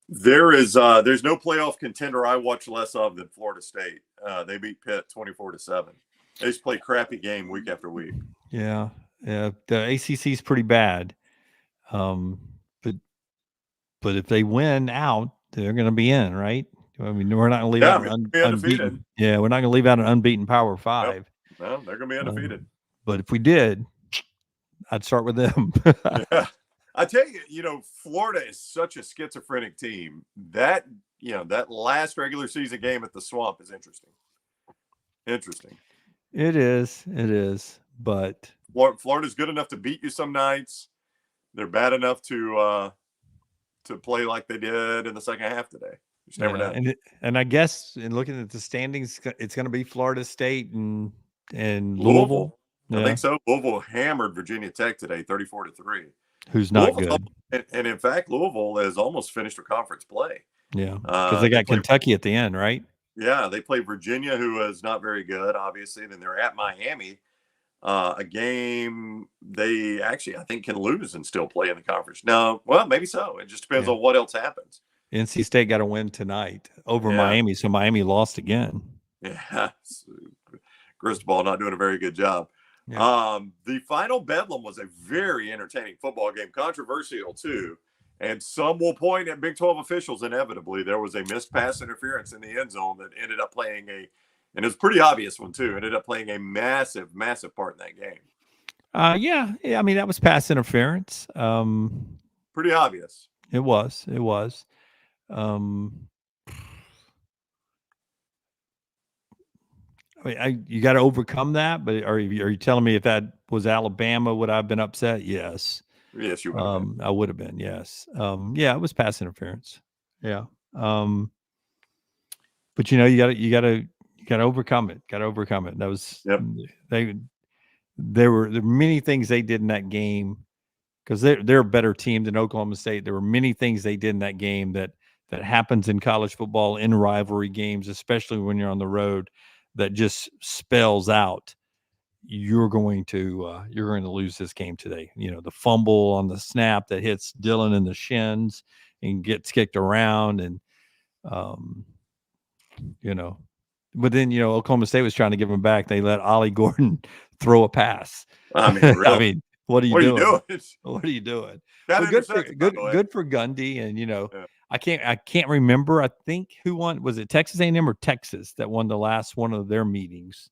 There's no playoff contender I watch less of than Florida State. They beat Pitt 24-7. They just play crappy game week after week. Yeah. The ACC is pretty bad. But if they win out, they're going to be in, right? I mean, we're not going to leave out an unbeaten. Yeah, we're not going to leave out an unbeaten Power 5. Nope. No, they're going to be undefeated. But if we did, I'd start with them. Yeah. I tell you, Florida is such a schizophrenic team that that last regular season game at the Swamp is interesting. Interesting. It is, but Florida's good enough to beat you some nights. They're bad enough to play like they did in the second half today. You just never know. And I guess in looking at the standings, it's going to be Florida State and Louisville. I think so. Louisville hammered Virginia Tech today, 34-3. Who's not good. And in fact, Louisville has almost finished their conference play. Yeah, because they got Kentucky at the end, right? Yeah, they play Virginia, who is not very good, obviously. Then they're at Miami, a game they actually, I think, can lose and still play in the conference. No, well, maybe so. It just depends on what else happens. NC State got to win tonight over Miami, so Miami lost again. Yeah, Cristobal not doing a very good job. Yeah. The final Bedlam was a very entertaining football game, controversial too. And some will point at Big 12 officials. Inevitably, there was a missed pass interference in the end zone that ended up playing and it was a pretty obvious one too, ended up playing a massive, massive part in that game. Yeah. I mean, that was pass interference. Pretty obvious. It was. I mean, you got to overcome that, but are you telling me if that was Alabama, would I have been upset? Yes. Yes, you would have been. I would have been, yes. Yeah, it was pass interference. Yeah. But you gotta overcome it. Got to overcome it. That was there were many things they did in that game because they're a better team than Oklahoma State. There were many things they did in that game that happens in college football in rivalry games, especially when you're on the road, that just spells out you're going to lose this game today. The fumble on the snap that hits Dylan in the shins and gets kicked around, and but then Oklahoma State was trying to give him back. They let Ollie Gordon throw a pass. I mean, really? I mean, what are you doing? What are you doing? Well, good for Gundy, and I can't remember. I think who won, was it Texas A&M or Texas that won the last one of their meetings?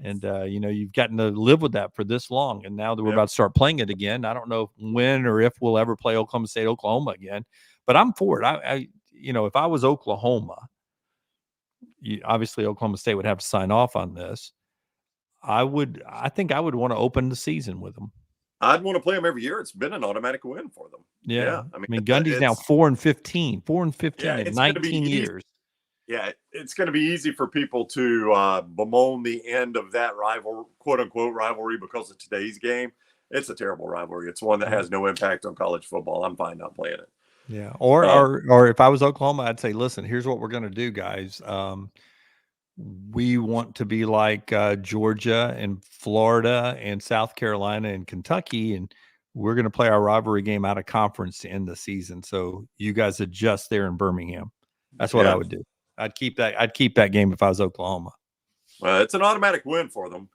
And you've gotten to live with that for this long, and now that we're about to start playing it again, I don't know when or if we'll ever play Oklahoma State, Oklahoma again. But I'm for it. I if I was Oklahoma, obviously Oklahoma State would have to sign off on this. I think I would want to open the season with them. I'd want to play them every year. It's been an automatic win for them. Yeah. I mean Gundy's now 4-15 in 19 years. Yeah, it's going to be easy for people to bemoan the end of that quote unquote rivalry because of today's game. It's a terrible rivalry. It's one that has no impact on college football. I'm fine not playing it. Yeah. Or if I was Oklahoma, I'd say, listen, here's what we're going to do, guys. We want to be like Georgia and Florida and South Carolina and Kentucky, and we're going to play our rivalry game out of conference to end the season. So you guys adjust there in Birmingham. That's what I would do. I'd keep that game if I was Oklahoma. Well, it's an automatic win for them.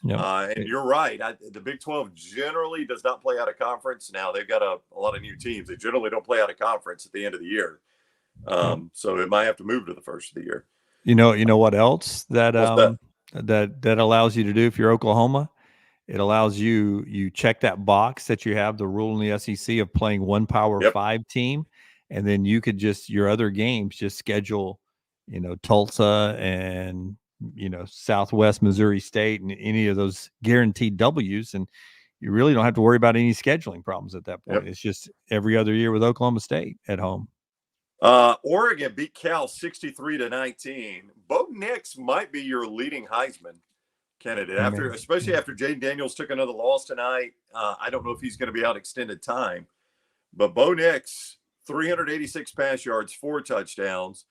Yep. And you're right. The Big 12 generally does not play out of conference. Now they've got a lot of new teams. They generally don't play out of conference at the end of the year. So it might have to move to the first of the year. You know what else that allows you to do if you're Oklahoma? It allows you check that box that you have the rule in the SEC of playing one Power 5 team, and then you could your other games just schedule, Tulsa and Southwest Missouri State and any of those guaranteed W's, and you really don't have to worry about any scheduling problems at that point. It's just every other year with Oklahoma State at home. Oregon beat Cal 63-19. Bo Nix might be your leading Heisman candidate especially after Jaden Daniels took another loss tonight. I don't know if he's going to be out extended time, but Bo Nix, 386 pass yards, 4 touchdowns,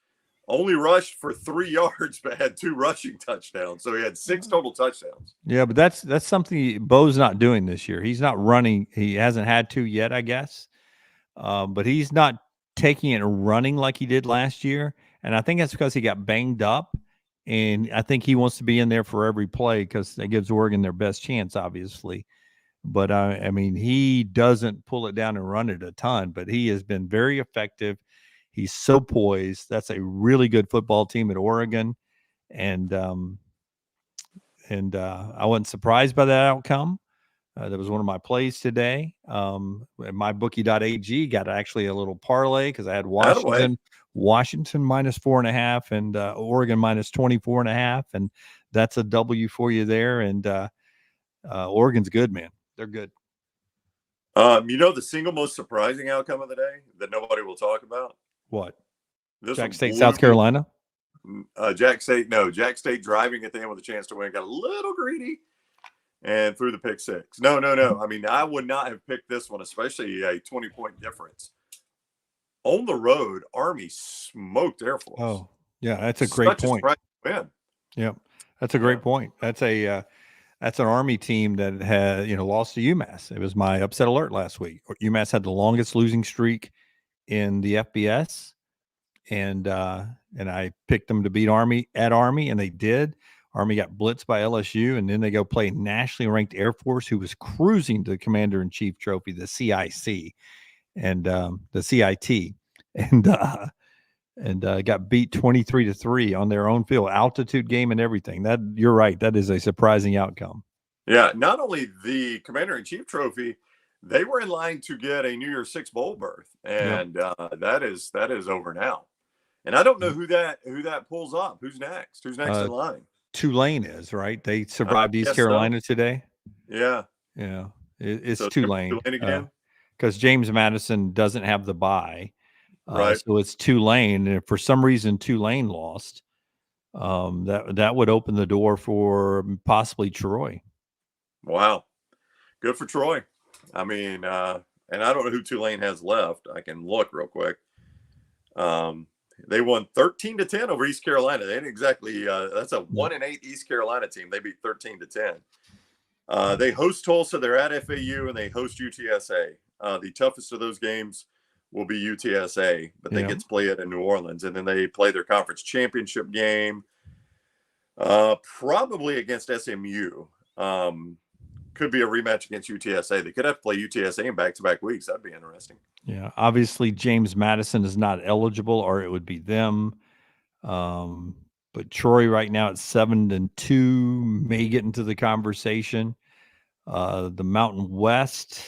only rushed for 3 yards, but had 2 rushing touchdowns. So he had 6 total touchdowns. Yeah, but that's something Bo's not doing this year. He's not running. He hasn't had to yet, I guess. But he's not taking it and running like he did last year. And I think that's because he got banged up. And I think he wants to be in there for every play because that gives Oregon their best chance, obviously. But, I mean, he doesn't pull it down and run it a ton, but he has been very effective. He's so poised. That's a really good football team at Oregon. And I wasn't surprised by that outcome. That was one of my plays today. MyBookie.ag got actually a little parlay because I had Attaboy. Washington minus 4.5 and Oregon minus 24.5. And that's a W for you there. And Oregon's good, man. They're good. The single most surprising outcome of the day that nobody will talk about? What? This Jack one State, South Carolina? Jack State driving at the end with a chance to win, got a little greedy and threw the pick six. No. I mean, I would not have picked this one, especially a 20-point difference. On the road, Army smoked Air Force. Oh, yeah, that's a great point. Win. Yeah, that's a great point. That's an Army team that had, lost to UMass. It was my upset alert last week. UMass had the longest losing streak in the FBS, and I picked them to beat Army at Army, and they did. Army got blitzed by LSU, and then they go play nationally ranked Air Force, who was cruising to the Commander-in-Chief Trophy, the CIC, and the CIT, and got beat 23-3 on their own field, altitude game and everything. That, you're right, that is a surprising outcome. Yeah, not only the Commander-in-Chief Trophy, they were in line to get a New Year's Six bowl berth, and that is over now. And I don't know who that pulls up. Who's next? Who's next in line? Tulane is, right? They survived East Carolina today. Yeah. It's Tulane again, because James Madison doesn't have the bye, right? So it's Tulane, and if for some reason Tulane lost, that would open the door for possibly Troy. Wow, good for Troy. I mean, and I don't know who Tulane has left. I can look real quick. They won 13-10 over East Carolina. They didn't exactly. That's a 1-8 East Carolina team. They beat 13-10. They host Tulsa. They're at FAU, and they host UTSA. The toughest of those games will be UTSA, but they get to play it in New Orleans, and then they play their conference championship game, probably against SMU. Could be a rematch against UTSA. They could have to play UTSA in back-to-back weeks. That'd be interesting. Yeah, obviously James Madison is not eligible, or it would be them. But Troy right now at 7-2 may get into the conversation. The Mountain West,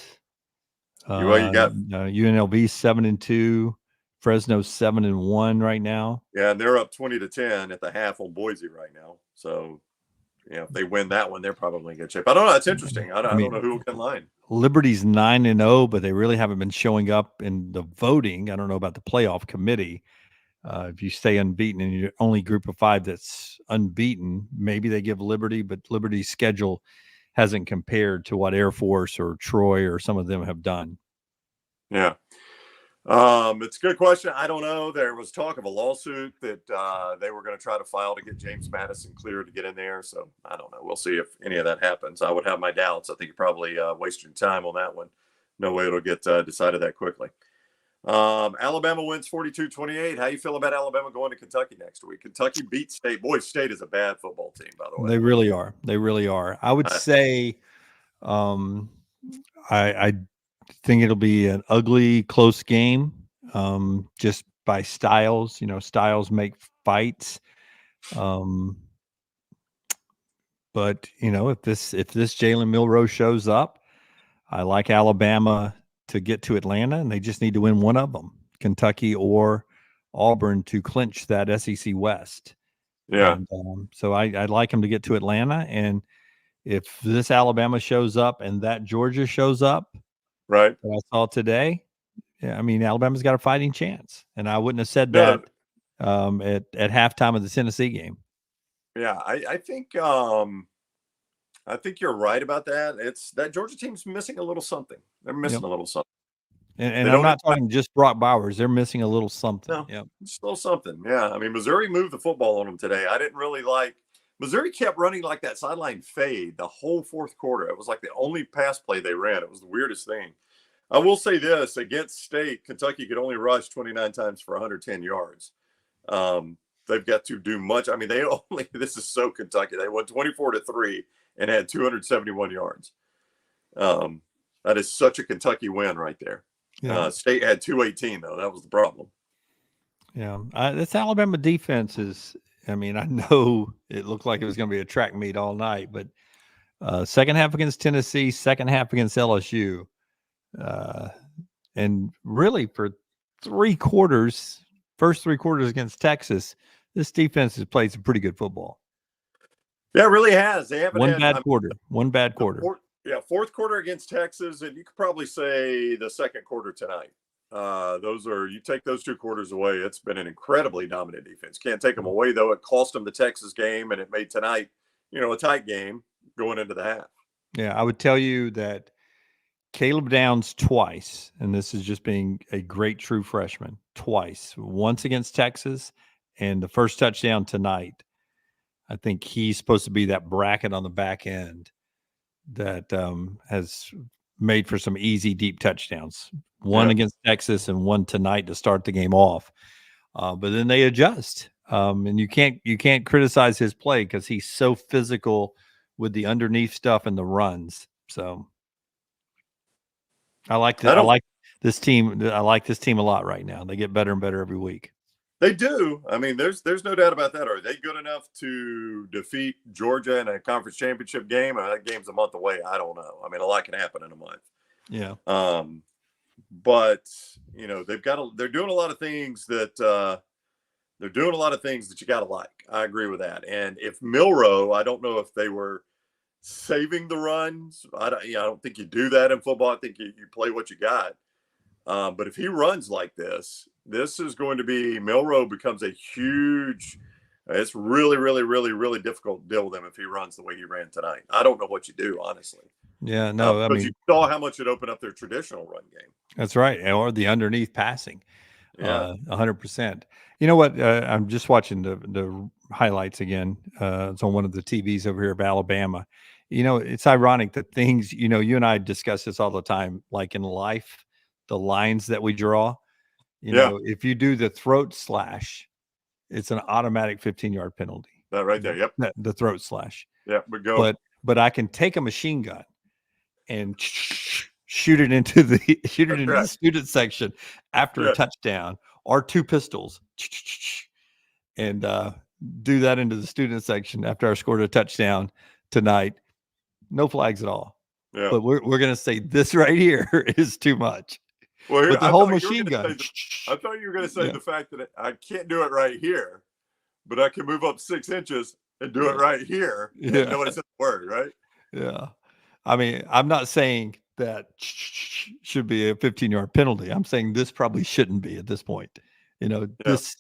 you got UNLV 7-2, Fresno 7-1 right now. Yeah, and they're up 20-10 at the half on Boise right now. So, if they win that one, they're probably in good shape. I don't know. It's interesting. I don't know who will get in line. Liberty's 9-0, but they really haven't been showing up in the voting. I don't know about the playoff committee. If you stay unbeaten and you're only group of 5 that's unbeaten, maybe they give Liberty, but Liberty's schedule hasn't compared to what Air Force or Troy or some of them have done. Yeah. It's a good question. I don't know. There was talk of a lawsuit that they were going to try to file to get James Madison cleared to get in there. So I don't know. We'll see if any of that happens. I would have my doubts. I think you're probably wasting time on that one. No way it'll get decided that quickly. Alabama wins 42-28. How you feel about Alabama going to Kentucky next week? Kentucky beat State. Boy, State is a bad football team, by the way. They really are. They really are. I would say I think it'll be an ugly, close game, just by styles. Styles make fights. But if this Jalen Milroe shows up, I like Alabama to get to Atlanta, and they just need to win one of them, Kentucky or Auburn, to clinch that SEC West. Yeah. And, so I'd like them to get to Atlanta, and if this Alabama shows up and that Georgia shows up, right, that I saw today, I mean, Alabama's got a fighting chance, and I wouldn't have said that at halftime of the Tennessee game. Yeah, I think you're right about that. It's that Georgia team's missing a little something. They're missing a little something. And I'm not talking just Brock Bowers. They're missing a little something. No, just a little something. Yeah, I mean, Missouri moved the football on them today. I didn't really like. Missouri kept running like that sideline fade the whole fourth quarter. It was like the only pass play they ran. It was the weirdest thing. I will say this, against State, Kentucky could only rush 29 times for 110 yards. They've got to do much. I mean, this is so Kentucky. They won 24-3 and had 271 yards. That is such a Kentucky win right there. Yeah. State had 218, though. That was the problem. Yeah. This Alabama defense is, I mean, I know it looked like it was going to be a track meet all night, but Second half against Tennessee, second half against LSU. And really for first 3 quarters against Texas, this defense has played some pretty good football. Yeah, it really has. They haven't One had bad quarter. One bad quarter. Fourth quarter against Texas, and you could probably say the second quarter tonight. You take those 2 quarters away, it's been an incredibly dominant defense. Can't take them away, though. It cost them the Texas game, and it made tonight, a tight game going into the half. Yeah, I would tell you that Caleb Downs twice, and this is just being a great true freshman, twice, once against Texas and the first touchdown tonight. I think he's supposed to be that bracket on the back end that has made for some easy, deep touchdowns. One against Texas and one tonight to start the game off. But then they adjust. And you can't criticize his play because he's so physical with the underneath stuff and the runs. So I like this team. I like this team a lot right now. They get better and better every week. They do. I mean, there's no doubt about that. Are they good enough to defeat Georgia in a conference championship game? That game's a month away. I don't know. I mean, a lot can happen in a month. Yeah. But they're doing a lot of things that you got to like. I agree with that. And if Milroe, I don't know if they were saving the runs. I don't think you do that in football. I think you play what you got. But if he runs like this is going to be Milroe becomes a huge. It's really, really, really, really difficult to deal with him if he runs the way he ran tonight. I don't know what you do, honestly. Yeah, no, but you saw how much it opened up their traditional run game. That's right, or the underneath passing. Yeah, 100%. You know what? I'm just watching the highlights again. It's on one of the TVs over here of Alabama. It's ironic that things. You and I discuss this all the time. Like in life, the lines that we draw. If you do the throat slash, it's an automatic 15-yard penalty. That right there. Yep. The throat slash. Yeah, but go. But I can take a machine gun and shoot it into the student section after a touchdown, or 2 pistols, and do that into the student section after I scored a touchdown tonight. No flags at all. Yeah. But we're going to say this right here is too much. Well, with the whole machine gun. I thought you were going to say the fact that I can't do it right here, but I can move up 6 inches and do it right here. Yeah. Nobody said the word, right? Yeah. I mean, I'm not saying that should be a 15-yard penalty. I'm saying this probably shouldn't be at this point. This,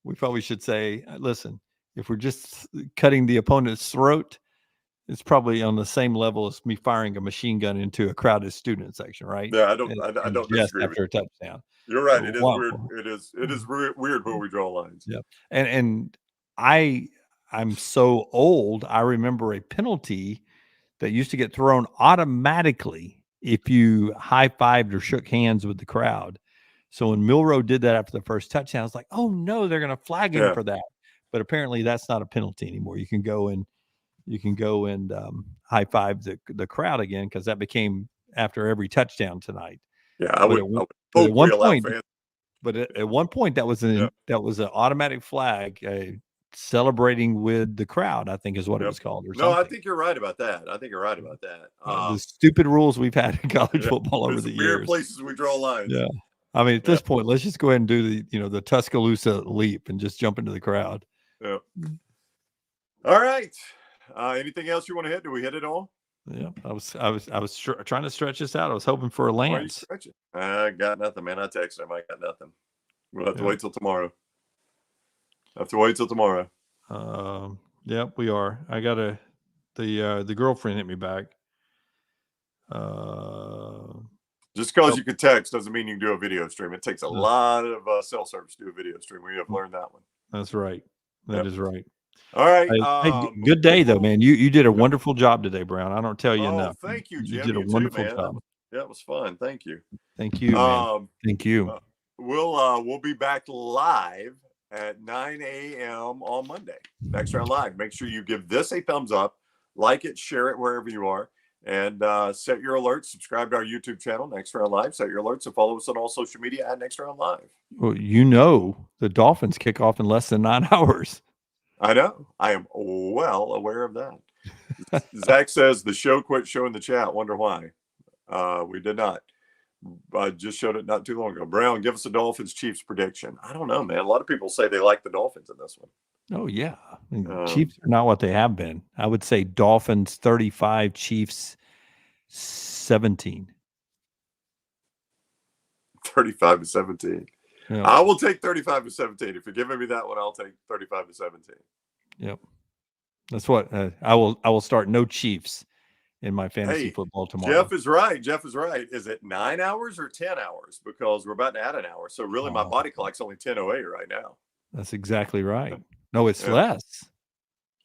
we probably should say, listen, if we're just cutting the opponent's throat, it's probably on the same level as me firing a machine gun into a crowded student section, right? Yeah, I don't disagree. After a touchdown. You're right. It is weird. It is weird where we draw lines. Yeah. And I'm so old, I remember a penalty that used to get thrown automatically if you high-fived or shook hands with the crowd. So when Milroe did that after the first touchdown, I was like, oh no, they're going to flag him for that. But apparently that's not a penalty anymore. You can go and high-five the crowd again, because that became after every touchdown tonight. Yeah, I would at one point. But at one point, that was an automatic flag, celebrating with the crowd, I think is what it was called. Or something. No, I think you're right about that. The stupid rules we've had in college football over the years. Weird places we draw lines. Yeah. I mean, at this point, let's just go ahead and do the Tuscaloosa leap and just jump into the crowd. Yeah. All right. Anything else you want to hit? Do we hit it all? Yeah. I was trying to stretch this out. I was hoping for a Lance. I got nothing, man. I texted him. I got nothing. We'll have to wait till tomorrow. Yep, we are. I got the girlfriend hit me back. Just because you can text doesn't mean you can do a video stream. It takes a lot of cell service to do a video stream. We have learned that one. That's right. That is right. All right. Hey, good day though, man. You did a wonderful job today, Brown. I don't tell you enough. Thank you, Jim. You did a wonderful job. Yeah, it was fun. Thank you. Thank you, man. Thank you. We'll be back live at 9 a.m. on Monday. Next Round Live. Make sure you give this a thumbs up, like it, share it wherever you are, and set your alerts. Subscribe to our YouTube channel, Next Round Live. Set your alerts and follow us on all social media at Next Round Live. Well, the Dolphins kick off in less than 9 hours. I know. I am well aware of that. Zach says the show quit showing the chat. Wonder why. We did not. I just showed it not too long ago. Brown, give us a Dolphins Chiefs prediction. I don't know, man. A lot of people say they like the Dolphins in this one. Oh yeah, I mean, Chiefs are not what they have been. I would say Dolphins 35, Chiefs 17. 35-17. Yeah. I will take 35-17. If you're giving me that one, I'll take 35-17. Yep. That's what I will start no Chiefs in my fantasy football tomorrow. Jeff is right. Is it 9 hours or 10 hours? Because we're about to add an hour. So really my body clock's only 10:08 right now. That's exactly right. No, it's less.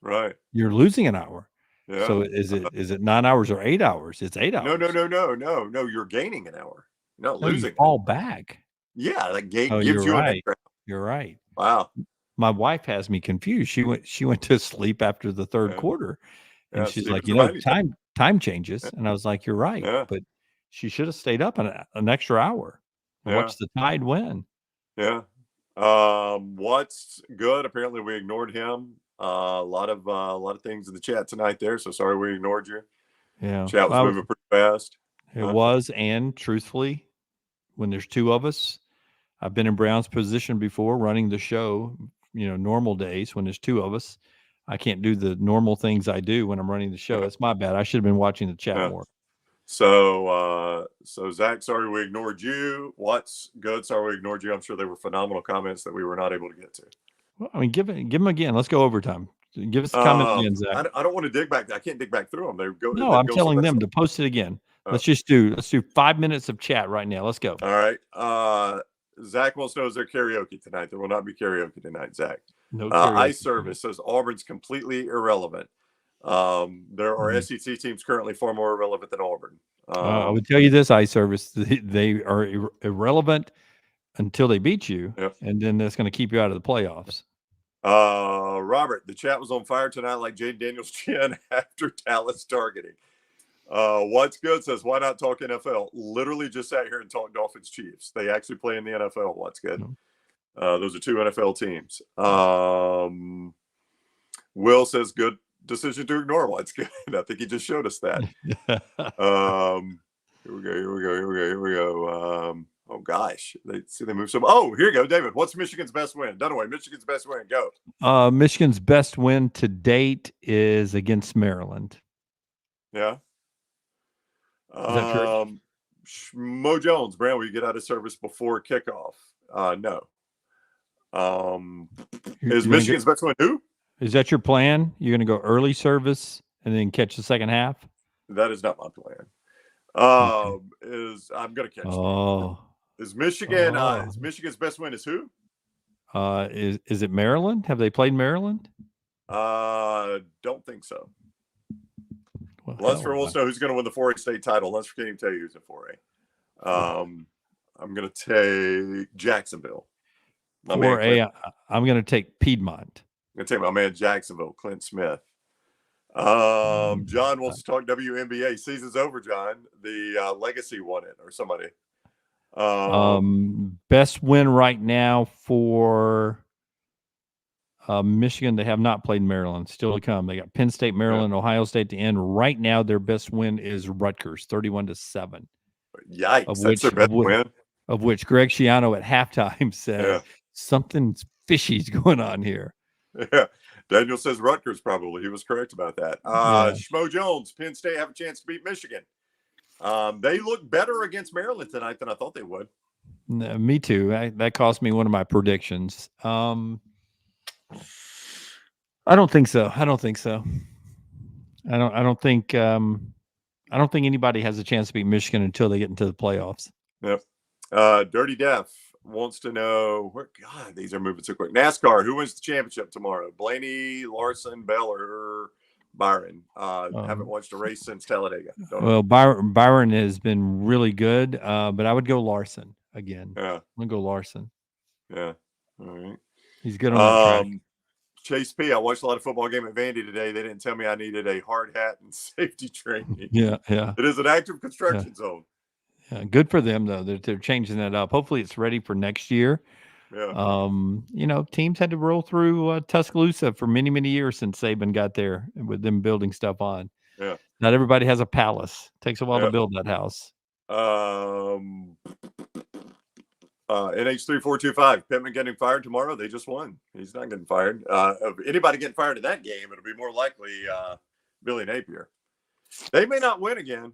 Right. You're losing an hour. Yeah. So is it 9 hours or 8 hours? It's 8 hours. No. You're gaining an hour. No, losing. You fall back. Yeah, that gate gives you an extra. You're right. Wow. My wife has me confused. She went to sleep after the third quarter, and she's like, time changes. And I was like, you're right, but she should have stayed up an extra hour and watched the Tide win. Yeah. What's good? Apparently, we ignored him. A lot of things in the chat tonight there. So sorry we ignored you. Yeah, chat was moving pretty fast. It was, and truthfully, when there's two of us, I've been in Brown's position before, running the show. Normal days when there's two of us, I can't do the normal things I do when I'm running the show. It's my bad. I should have been watching the chat more. So Zach, sorry we ignored you. What's good? Sorry we ignored you. I'm sure they were phenomenal comments that we were not able to get to. Well, I mean, give them again. Let's go overtime. Give us the comments again, Zach. I don't want to dig back. I can't dig back through them. I'm telling them to post it again. Let's do 5 minutes of chat right now. Let's go. All right. Zach wants to know, is there karaoke tonight? There will not be karaoke tonight, Zach. No karaoke. Ice Service says Auburn's completely irrelevant. There are SEC teams currently far more irrelevant than Auburn. I would tell you this, Ice Service, they are irrelevant until they beat you, and then that's going to keep you out of the playoffs. Robert, the chat was on fire tonight like Jade Daniels' chin after Dallas targeting. What's good says, why not talk NFL? Literally just sat here and talked Dolphins Chiefs. They actually play in the NFL. What's good? Those are two NFL teams. Will says, good decision to ignore. What's good? I think he just showed us that. Here we go. Oh gosh, they move some. Oh, here you go, David. What's Michigan's best win? Dunaway, Michigan's best win. Go. Michigan's best win to date is against Maryland. Yeah. Is that true? Mo Jones, Brown, will you get out of service before kickoff? No. Is Michigan's best win who? Is that your plan? You're going to go early service and then catch the second half? That is not my plan. I'm going to catch. Oh. Is Michigan? Is Michigan's best win is who? Is it Maryland? Have they played Maryland? Don't think so. Well, Lunsford wants to know who's going to win the 4A state title. Lunsford can't even tell you who's in 4A. I'm going to take Jacksonville. 4A, I'm going to take Piedmont. I'm going to take my man Jacksonville, Clint Smith. John wants to talk WNBA. Season's over, John. The Legacy won it, or somebody. Best win right now for Michigan. They have not played Maryland. Still to come. They got Penn State, Maryland, Ohio State to end. Right now, their best win is Rutgers, 31-7. Yikes! That's their best win. Of which Greg Schiano at halftime said something fishy's going on here. Yeah. Daniel says Rutgers probably. He was correct about that. Schmo Jones, Penn State have a chance to beat Michigan. They look better against Maryland tonight than I thought they would. No, me too. That cost me one of my predictions. I don't think so. I don't think anybody has a chance to beat Michigan until they get into the playoffs. Yep. Dirty Deaf wants to know where. God, these are moving so quick. NASCAR. Who wins the championship tomorrow? Blaney, Larson, Bell, or Byron? Haven't watched a race since Talladega. Well, Byron has been really good, but I would go Larson again. Yeah, I'm gonna go Larson. Yeah. All right. He's good on the track. Chase P. I watched a lot of football game at Vandy today. They didn't tell me I needed a hard hat and safety training. Yeah. It is an active construction zone. Yeah, good for them though. They're changing that up. Hopefully, it's ready for next year. Yeah. Teams had to roll through Tuscaloosa for many, many years since Saban got there with them building stuff on. Yeah. Not everybody has a palace. Takes a while to Yeah. build that house. NH3425, Pittman getting fired tomorrow. They just won. He's not getting fired. Of anybody getting fired in that game, it'll be more likely Billy Napier. They may not win again.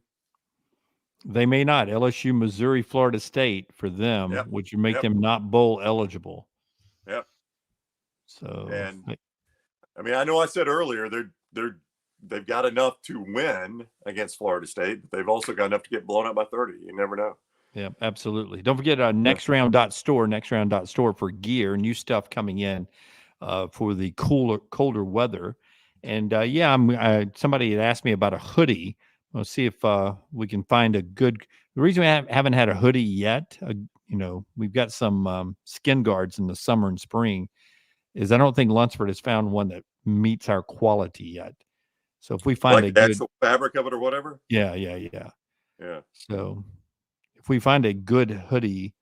They may not. LSU, Missouri, Florida State for them, Yep. which would make Yep. them not bowl eligible. Yep. So, And I mean, I know I said earlier they've got enough to win against Florida State, but they've also got enough to get blown up by 30. You never know. yeah, absolutely. Don't forget nextround.store for gear, new stuff coming in for the colder weather. And somebody had asked me about a hoodie. We'll see if we can find a good. The reason we haven't had a hoodie yet, we've got some skin guards in the summer and spring, is I don't think Lunsford has found one that meets our quality yet. So if we find like the actual fabric of it or whatever. Yeah. So if we find a good hoodie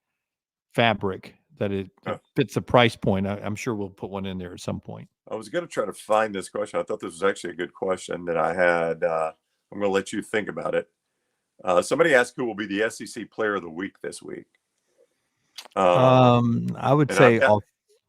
fabric that it fits the price point, I'm sure we'll put one in there at some point. I was going to try to find this question. I thought this was actually a good question that I had. I'm going to let you think about it. Somebody asked who will be the SEC Player of the Week this week. I would say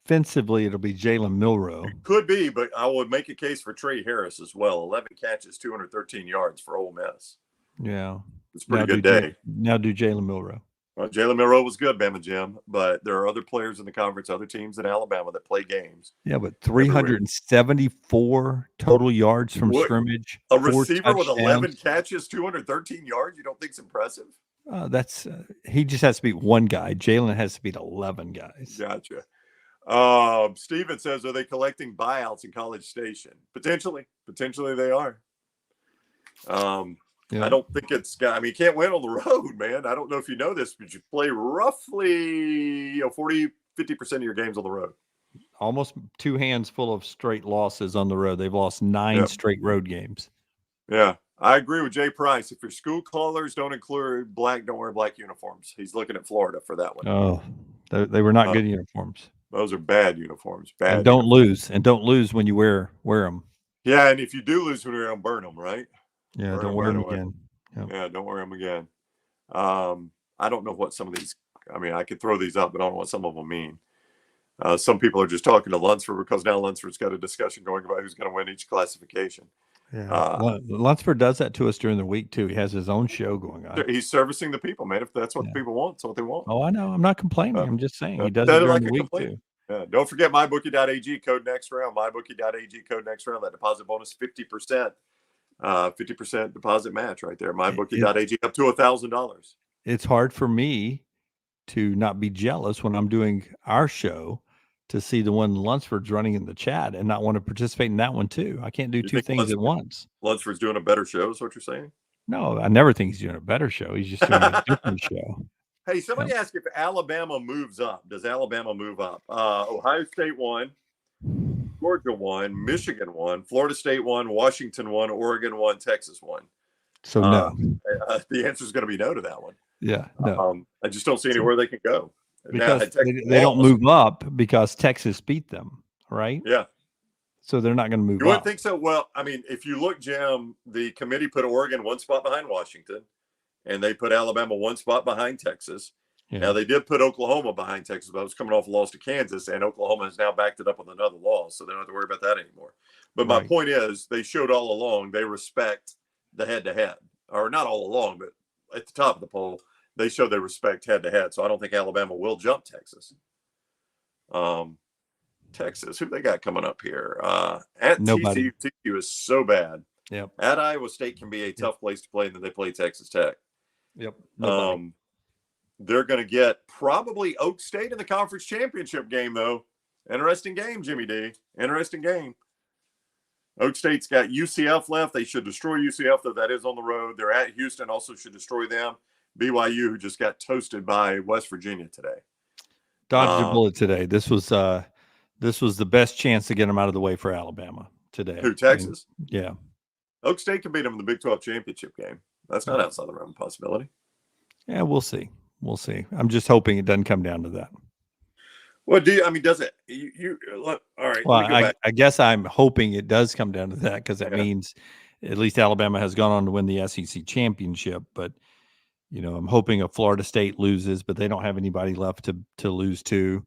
offensively, it'll be Jalen Milroe. It could be, but I would make a case for Trey Harris as well. 11 catches, 213 yards for Ole Miss. Yeah. It's a pretty good day. Now do Jalen Milroe. Well, Jalen Milroe was good, Bama Jim, but there are other players in the conference, other teams in Alabama that play games. Yeah, but 374 total yards from scrimmage. A receiver with 11 catches, 213 yards, you don't think it's impressive? He just has to beat one guy. Jalen has to beat 11 guys. Gotcha. Steven says, are they collecting buyouts in College Station? Potentially they are. I don't think you can't win on the road, man. I don't know if you know this, but you play roughly 40-50% of your games on the road. Almost two hands full of straight losses on the road. They've lost 9 straight road games. Yeah, I agree with Jay Price. If your school colors don't include black, don't wear black uniforms. He's looking at Florida for that one. Oh, they were not good uniforms. Those are bad uniforms. Bad. And don't lose. And don't lose when you wear them. Yeah, and if you do lose when you're on, burn them, right? Yeah, don't wear them again. Yep. Yeah, don't wear them again. I don't know what some of these. I mean, I could throw these up, but I don't know what some of them mean. Some people are just talking to Lunsford because now Lunsford's got a discussion going about who's going to win each classification. Yeah, Lunsford does that to us during the week too. He has his own show going on. He's servicing the people, man. If that's what the people want, it's what they want. Oh, I know. I'm not complaining. I'm just saying he does it during the week too. Yeah. Don't forget mybookie.ag code next round. Mybookie.ag code next round. That deposit bonus 50%. 50% deposit match right there. Mybookie.ag up to $1,000. It's hard for me to not be jealous when I'm doing our show to see the one Lunsford's running in the chat and not want to participate in that one too. I can't do two things at once. Lunsford's doing a better show is what you're saying? No, I never think he's doing a better show. He's just doing a different show. Hey, somebody asked if Alabama moves up. Does Alabama move up? Ohio State won. Georgia won, Michigan won, Florida State won, Washington won, Oregon won, Texas won. So no. The answer is going to be no to that one. Yeah, no. I just don't see anywhere they can go. Because they don't move up because Texas beat them, right? Yeah. So they're not going to move up. You wouldn't think so? Well, I mean, if you look, Jim, the committee put Oregon one spot behind Washington, and they put Alabama one spot behind Texas. Yeah. Now, they did put Oklahoma behind Texas, but it was coming off a loss to Kansas, and Oklahoma has now backed it up with another loss, so they don't have to worry about that anymore. But my point is, they showed all along they respect the head-to-head. Or not all along, but at the top of the poll, they show they respect head-to-head. So I don't think Alabama will jump Texas. Texas, who they got coming up here? At TCU is so bad. Yep. At Iowa State can be a tough place to play, and then they play Texas Tech. Yep. They're going to get probably Oak State in the conference championship game, though. Interesting game, Jimmy D. Interesting game. Oak State's got UCF left. They should destroy UCF, though that is on the road. They're at Houston, also should destroy them. BYU, who just got toasted by West Virginia today. Dodged a bullet today. This was the best chance to get them out of the way for Alabama today. Who, Texas? Yeah. Oak State can beat them in the Big 12 championship game. That's not outside the realm of possibility. Yeah, we'll see. We'll see. I'm just hoping it doesn't come down to that. Well, does it? Look, all right. Well, Let me go back. I guess I'm hoping it does come down to that because that Yeah. means at least Alabama has gone on to win the SEC championship. But I'm hoping if Florida State loses, but they don't have anybody left to lose to.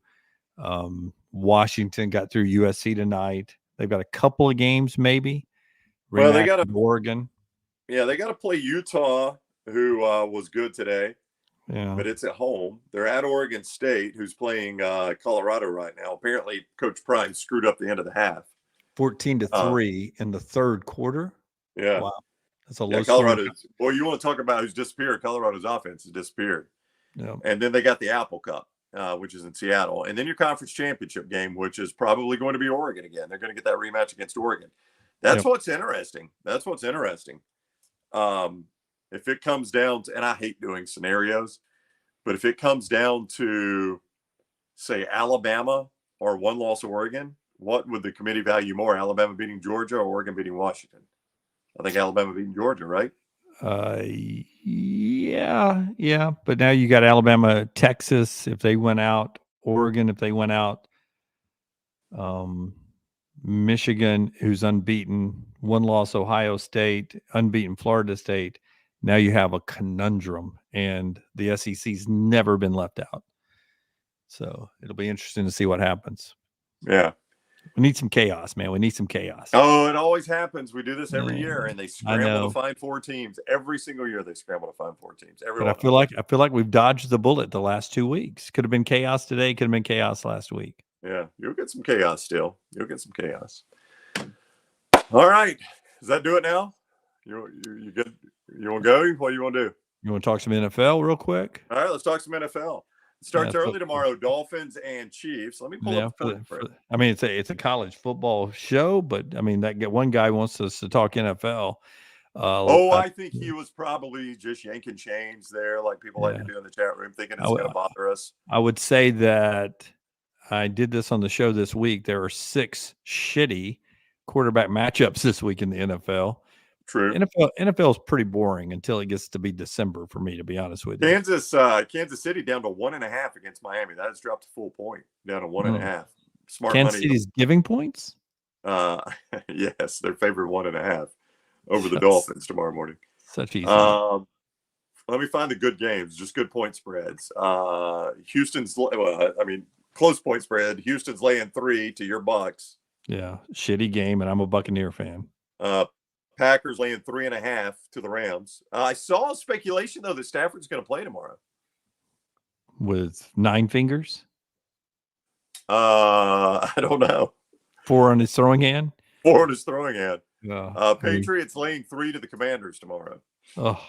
Washington got through USC tonight. They've got a couple of games maybe. Well, they got Oregon. Yeah, they got to play Utah, who was good today. Yeah, but it's at home. They're at Oregon State, who's playing Colorado right now. Apparently, Coach Prime screwed up the end of the half. 14-3 in the third quarter. Yeah, wow, that's a low. Colorado's. Boy, you want to talk about who's disappeared? Colorado's offense has disappeared. Yeah. And then they got the Apple Cup, which is in Seattle, and then your conference championship game, which is probably going to be Oregon again. They're going to get that rematch against Oregon. That's what's interesting. That's what's interesting. If it comes down to, and I hate doing scenarios, but if it comes down to, say, Alabama or one-loss Oregon, what would the committee value more, Alabama beating Georgia or Oregon beating Washington? I think Alabama beating Georgia, right? Yeah. But now you got Alabama, Texas, if they went out, Oregon, if they went out, Michigan, who's unbeaten, one loss, Ohio State, unbeaten Florida State. Now you have a conundrum, and the SEC's never been left out. So it'll be interesting to see what happens. Yeah. We need some chaos, man. We need some chaos. Oh, it always happens. We do this every year, and they scramble to find 4 teams. Every single year they scramble to find 4 teams. But I feel like we've dodged the bullet the last 2 weeks. Could have been chaos today. Could have been chaos last week. Yeah, you'll get some chaos still. You'll get some chaos. All right. Does that do it now? You good? You want to go? What do you want to do? You want to talk some NFL real quick? All right, let's talk some NFL. It starts early tomorrow, Dolphins and Chiefs. Let me pull up the I mean, it's a college football show, but I mean, one guy wants us to talk NFL. I think he was probably just yanking chains there, like people like to do in the chat room, thinking it's going to bother us. I would say that I did this on the show this week. There are 6 shitty quarterback matchups this week in the NFL. True. NFL is pretty boring until it gets to be December for me, to be honest with you. Kansas City down to 1.5 against Miami. That has dropped a full point, down to 1.5. Smart Kansas money. City's giving points? Yes, they're favored 1.5 over the Dolphins tomorrow morning. Such easy. Let me find the good games, just good point spreads. Close point spread. Houston's laying 3 to your Bucks. Yeah, shitty game, and I'm a Buccaneer fan. Packers laying 3.5 to the Rams. I saw speculation, though, that Stafford's going to play tomorrow. With 9 fingers? I don't know. 4 on his throwing hand? 4 on his throwing hand. Patriots laying 3 to the Commanders tomorrow. Oh,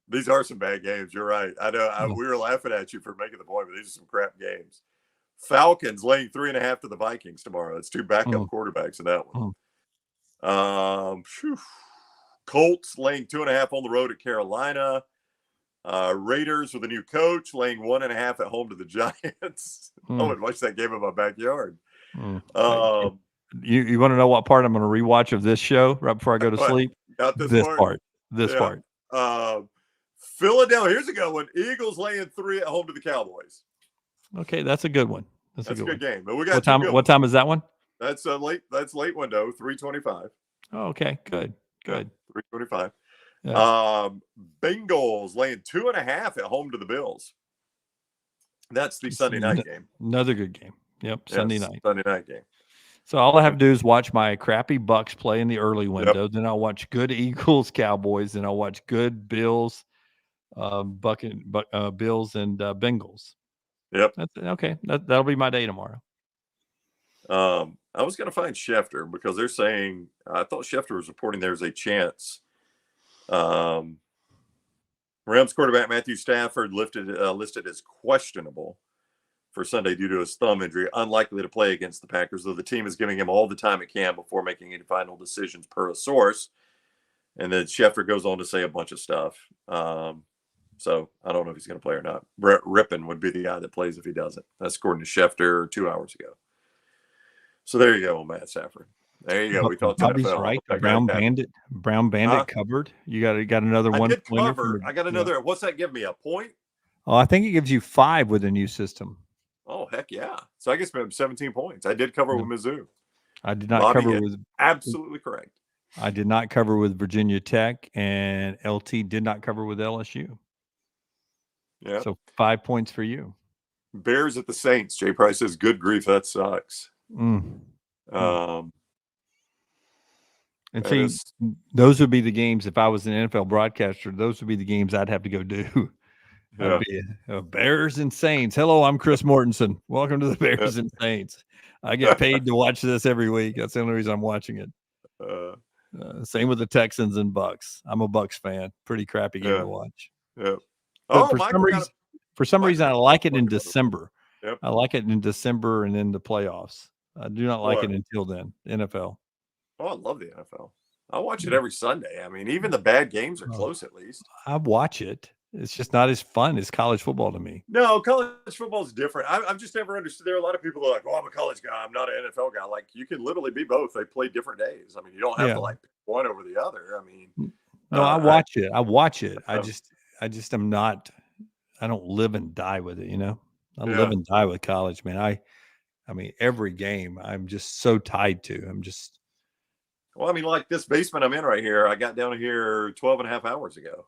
these are some bad games. You're right. I know. We were laughing at you for making the point, but these are some crap games. Falcons laying 3.5 to the Vikings tomorrow. It's 2 backup quarterbacks in that one. Colts laying 2.5 on the road at Carolina. Raiders with a new coach laying 1.5 at home to the Giants. I would watch that game in my backyard. You want to know what part I'm going to rewatch of this show right before I go to sleep? Not this part. This part. Philadelphia. Here's a good one. Eagles laying 3 at home to the Cowboys. Okay, that's a good one. That's a good game. But we got what time is that one? That's late. That's late window. 3:25. Oh, okay. Good. 3:25. Yeah. Bengals laying 2.5 at home to the Bills. That's the Sunday night game. Another good game. Yep. Sunday night game. So all I have to do is watch my crappy Bucks play in the early window. Then I'll watch good Eagles, Cowboys. Then I'll watch good Bills, Bills and Bengals. Yep. Okay. That'll be my day tomorrow. I was going to find Schefter because they're saying I thought Schefter was reporting there's a chance. Rams quarterback Matthew Stafford listed as questionable for Sunday due to his thumb injury, unlikely to play against the Packers, though the team is giving him all the time it can before making any final decisions per a source. And then Schefter goes on to say a bunch of stuff. So I don't know if he's going to play or not. Brett Rippon would be the guy that plays if he doesn't. That's according to Schefter 2 hours ago. So there you go, Matt Stafford. There you go. We talked Bobby's NFL. Right. Brown Bandit covered. You got another one. I got another. What's that give me? A point? Oh, I think it gives you 5 with the new system. Oh, heck yeah. So I guess 17 points. I did cover Yeah. with Mizzou. I did not Bobby cover is with absolutely correct. I did not cover with Virginia Tech, and LT did not cover with LSU. Yeah. So 5 points for you. Bears at the Saints. Jay Price says, good grief, that sucks. Mm. Um, And that see, is, those would be the games if I was an NFL broadcaster. Those would be the games I'd have to go do. I'd yeah, be Bears and Saints. Hello, I'm Chris Mortensen. Welcome to the yeah. Bears and Saints. I get paid to watch this every week. That's the only reason I'm watching it. Same with the Texans and Bucks. I'm a Bucks fan. Pretty crappy game Yeah, to watch. yeah. But Oh, Michael got for some Michael reason, I got like it in another. December. Yep. I like it in December and in the playoffs. I do not like Boy. it until then. NFL. Oh, I love the NFL. I watch it every Sunday. I mean, even the bad games are close at least. I watch it. It's just not as fun as college football to me. No, college football is different. I've just never understood. There are a lot of people that are like, "Oh, I'm a college guy. I'm not an NFL guy." Like, you can literally be both. They play different days. I mean, you don't have to like pick one over the other. I mean, no, I watch it. I watch it. I just am not. I don't live and die with it. You know, I live and die with college, man. I mean, every game I'm just so tied to. I'm just. Well, I mean, like this basement I'm in right here, I got down here 12 and a half hours ago.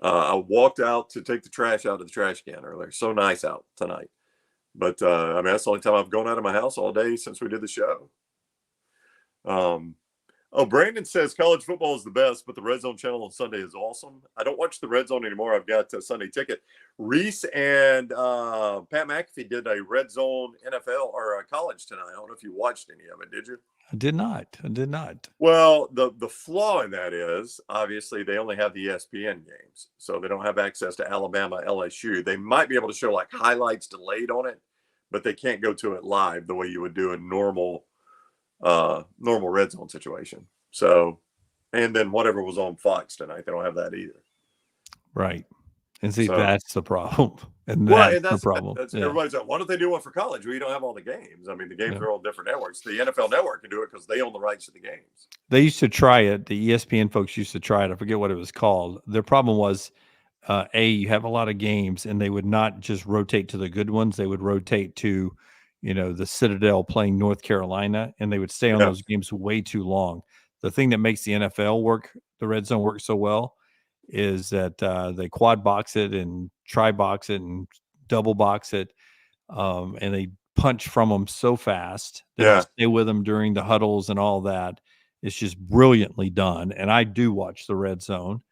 I walked out to take the trash out of the trash can earlier. So nice out tonight. But I mean, that's the only time I've gone out of my house all day since we did the show. Brandon says college football is the best, but the Red Zone channel on Sunday is awesome. I don't watch the Red Zone anymore. I've got a Sunday ticket. Reese and Pat McAfee did a Red Zone NFL or a college tonight. I don't know if you watched any of it. Did you? I did not. Well, the flaw in that is obviously they only have the ESPN games, so they don't have access to Alabama, LSU. They might be able to show like highlights delayed on it, but they can't go to it live the way you would do a normal Red Zone situation. So, and then whatever was on Fox tonight, they don't have that either. Right. And see, that's the problem. And that's the problem. Everybody's like, why don't they do one for college? Well, you don't have all the games. I mean, the games are all different networks. The NFL network can do it because they own the rights to the games. They used to try it. The ESPN folks used to try it. I forget what it was called. Their problem was, you have a lot of games, and they would not just rotate to the good ones. They would rotate to, the Citadel playing North Carolina, and they would stay on those games way too long. The thing that makes the NFL work, the Red Zone work so well, is that they quad box it and tri box it and double box it, and they punch from them so fast that they stay with them during the huddles and all that. It's just brilliantly done. And I do watch the Red Zone.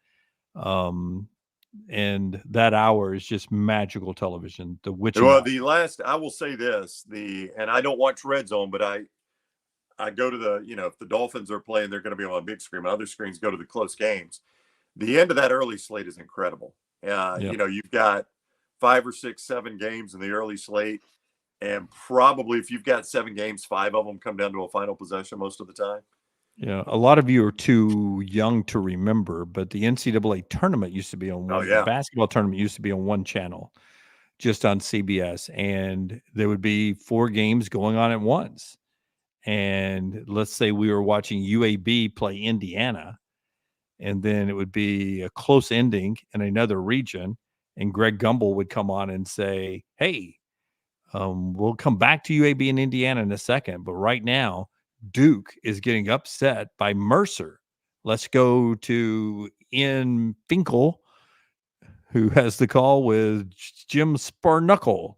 And that hour is just magical television. I will say this, and I don't watch Red Zone, but I go to the, if the Dolphins are playing, they're going to be on a big screen. Other screens go to the close games. The end of that early slate is incredible. You've got 5 or 6, 7 games in the early slate. And probably if you've got 7 games, 5 of them come down to a final possession most of the time. Yeah, a lot of you are too young to remember, but the NCAA tournament used to be on one. The basketball tournament used to be on one channel, just on CBS, and there would be 4 games going on at once. And let's say we were watching UAB play Indiana, and then it would be a close ending in another region, and Greg Gumbel would come on and say, "Hey, we'll come back to UAB in Indiana in a second, but right now, Duke is getting upset by Mercer. Let's go to Ian Finkel, who has the call with Jim Sparnuckle."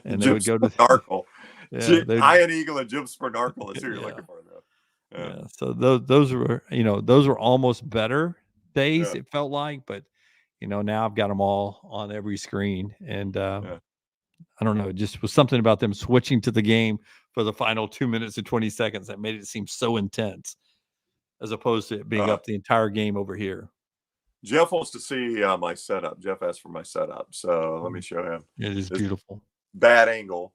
And they would go to Sparnarkle. Ian Eagle and Jim Sparnarkle. That's who you're looking for, though. Yeah. So those were almost better days. It felt like, but now I've got them all on every screen, and I don't know. It just was something about them switching to the game for the final 2 minutes and 20 seconds that made it seem so intense, as opposed to it being up the entire game over here. Jeff wants to see my setup. Jeff asked for my setup, so let me show him. It is beautiful. Bad angle,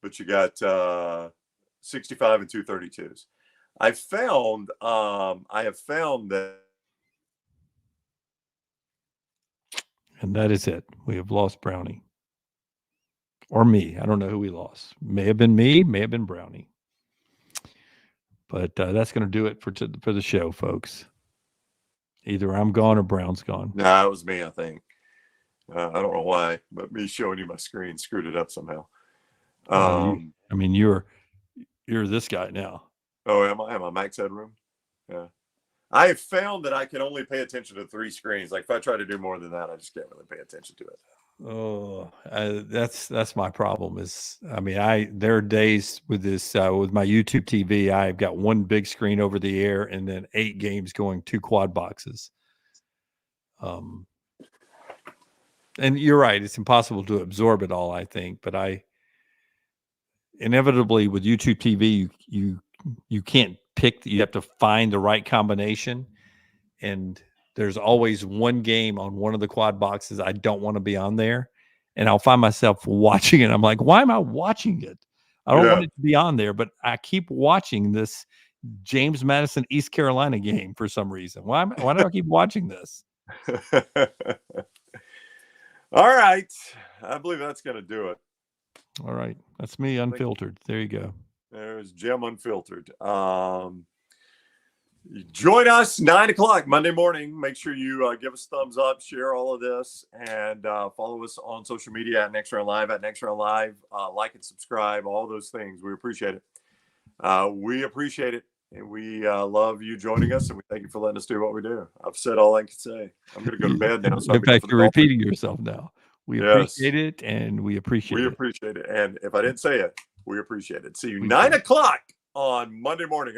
but you got 65 and 232s. I have found that. And that is it. We have lost Brownie. Or me. I don't know who we lost. May have been me, may have been Brownie. But that's going to do it for the show, folks. Either I'm gone or Brown's gone. No, it was me, I think. I don't know why, but me showing you my screen screwed it up somehow. I mean, you're this guy now. Oh, am I max headroom? Yeah. I have found that I can only pay attention to 3 screens. Like if I try to do more than that, I just can't really pay attention to it. Oh, that's my problem. Is I mean, there are days with this with my YouTube TV. I've got one big screen over the air, and then 8 games going 2 quad boxes. And you're right; it's impossible to absorb it all. I think, but inevitably with YouTube TV, you can't pick. You have to find the right combination, and there's always one game on one of the quad boxes I don't want to be on there, and I'll find myself watching it. I'm like, why am I watching it? I don't want it to be on there, but I keep watching this James Madison East Carolina game for some reason. Why do I keep watching this? All right. I believe that's going to do it. All right. That's me unfiltered. There you go. There's Jim Unfiltered. Join us 9:00 Monday morning. Make sure you give us a thumbs up, share all of this, and follow us on social media at Next Round Live, like and subscribe, all those things. We appreciate it. We appreciate it. And we love you joining us, and we thank you for letting us do what we do. I've said all I can say. I'm going to go to bed now. So in fact, you're repeating yourself now. We appreciate it, and we appreciate it. We appreciate it. And if I didn't say it, we appreciate it. See you 9:00 on Monday morning.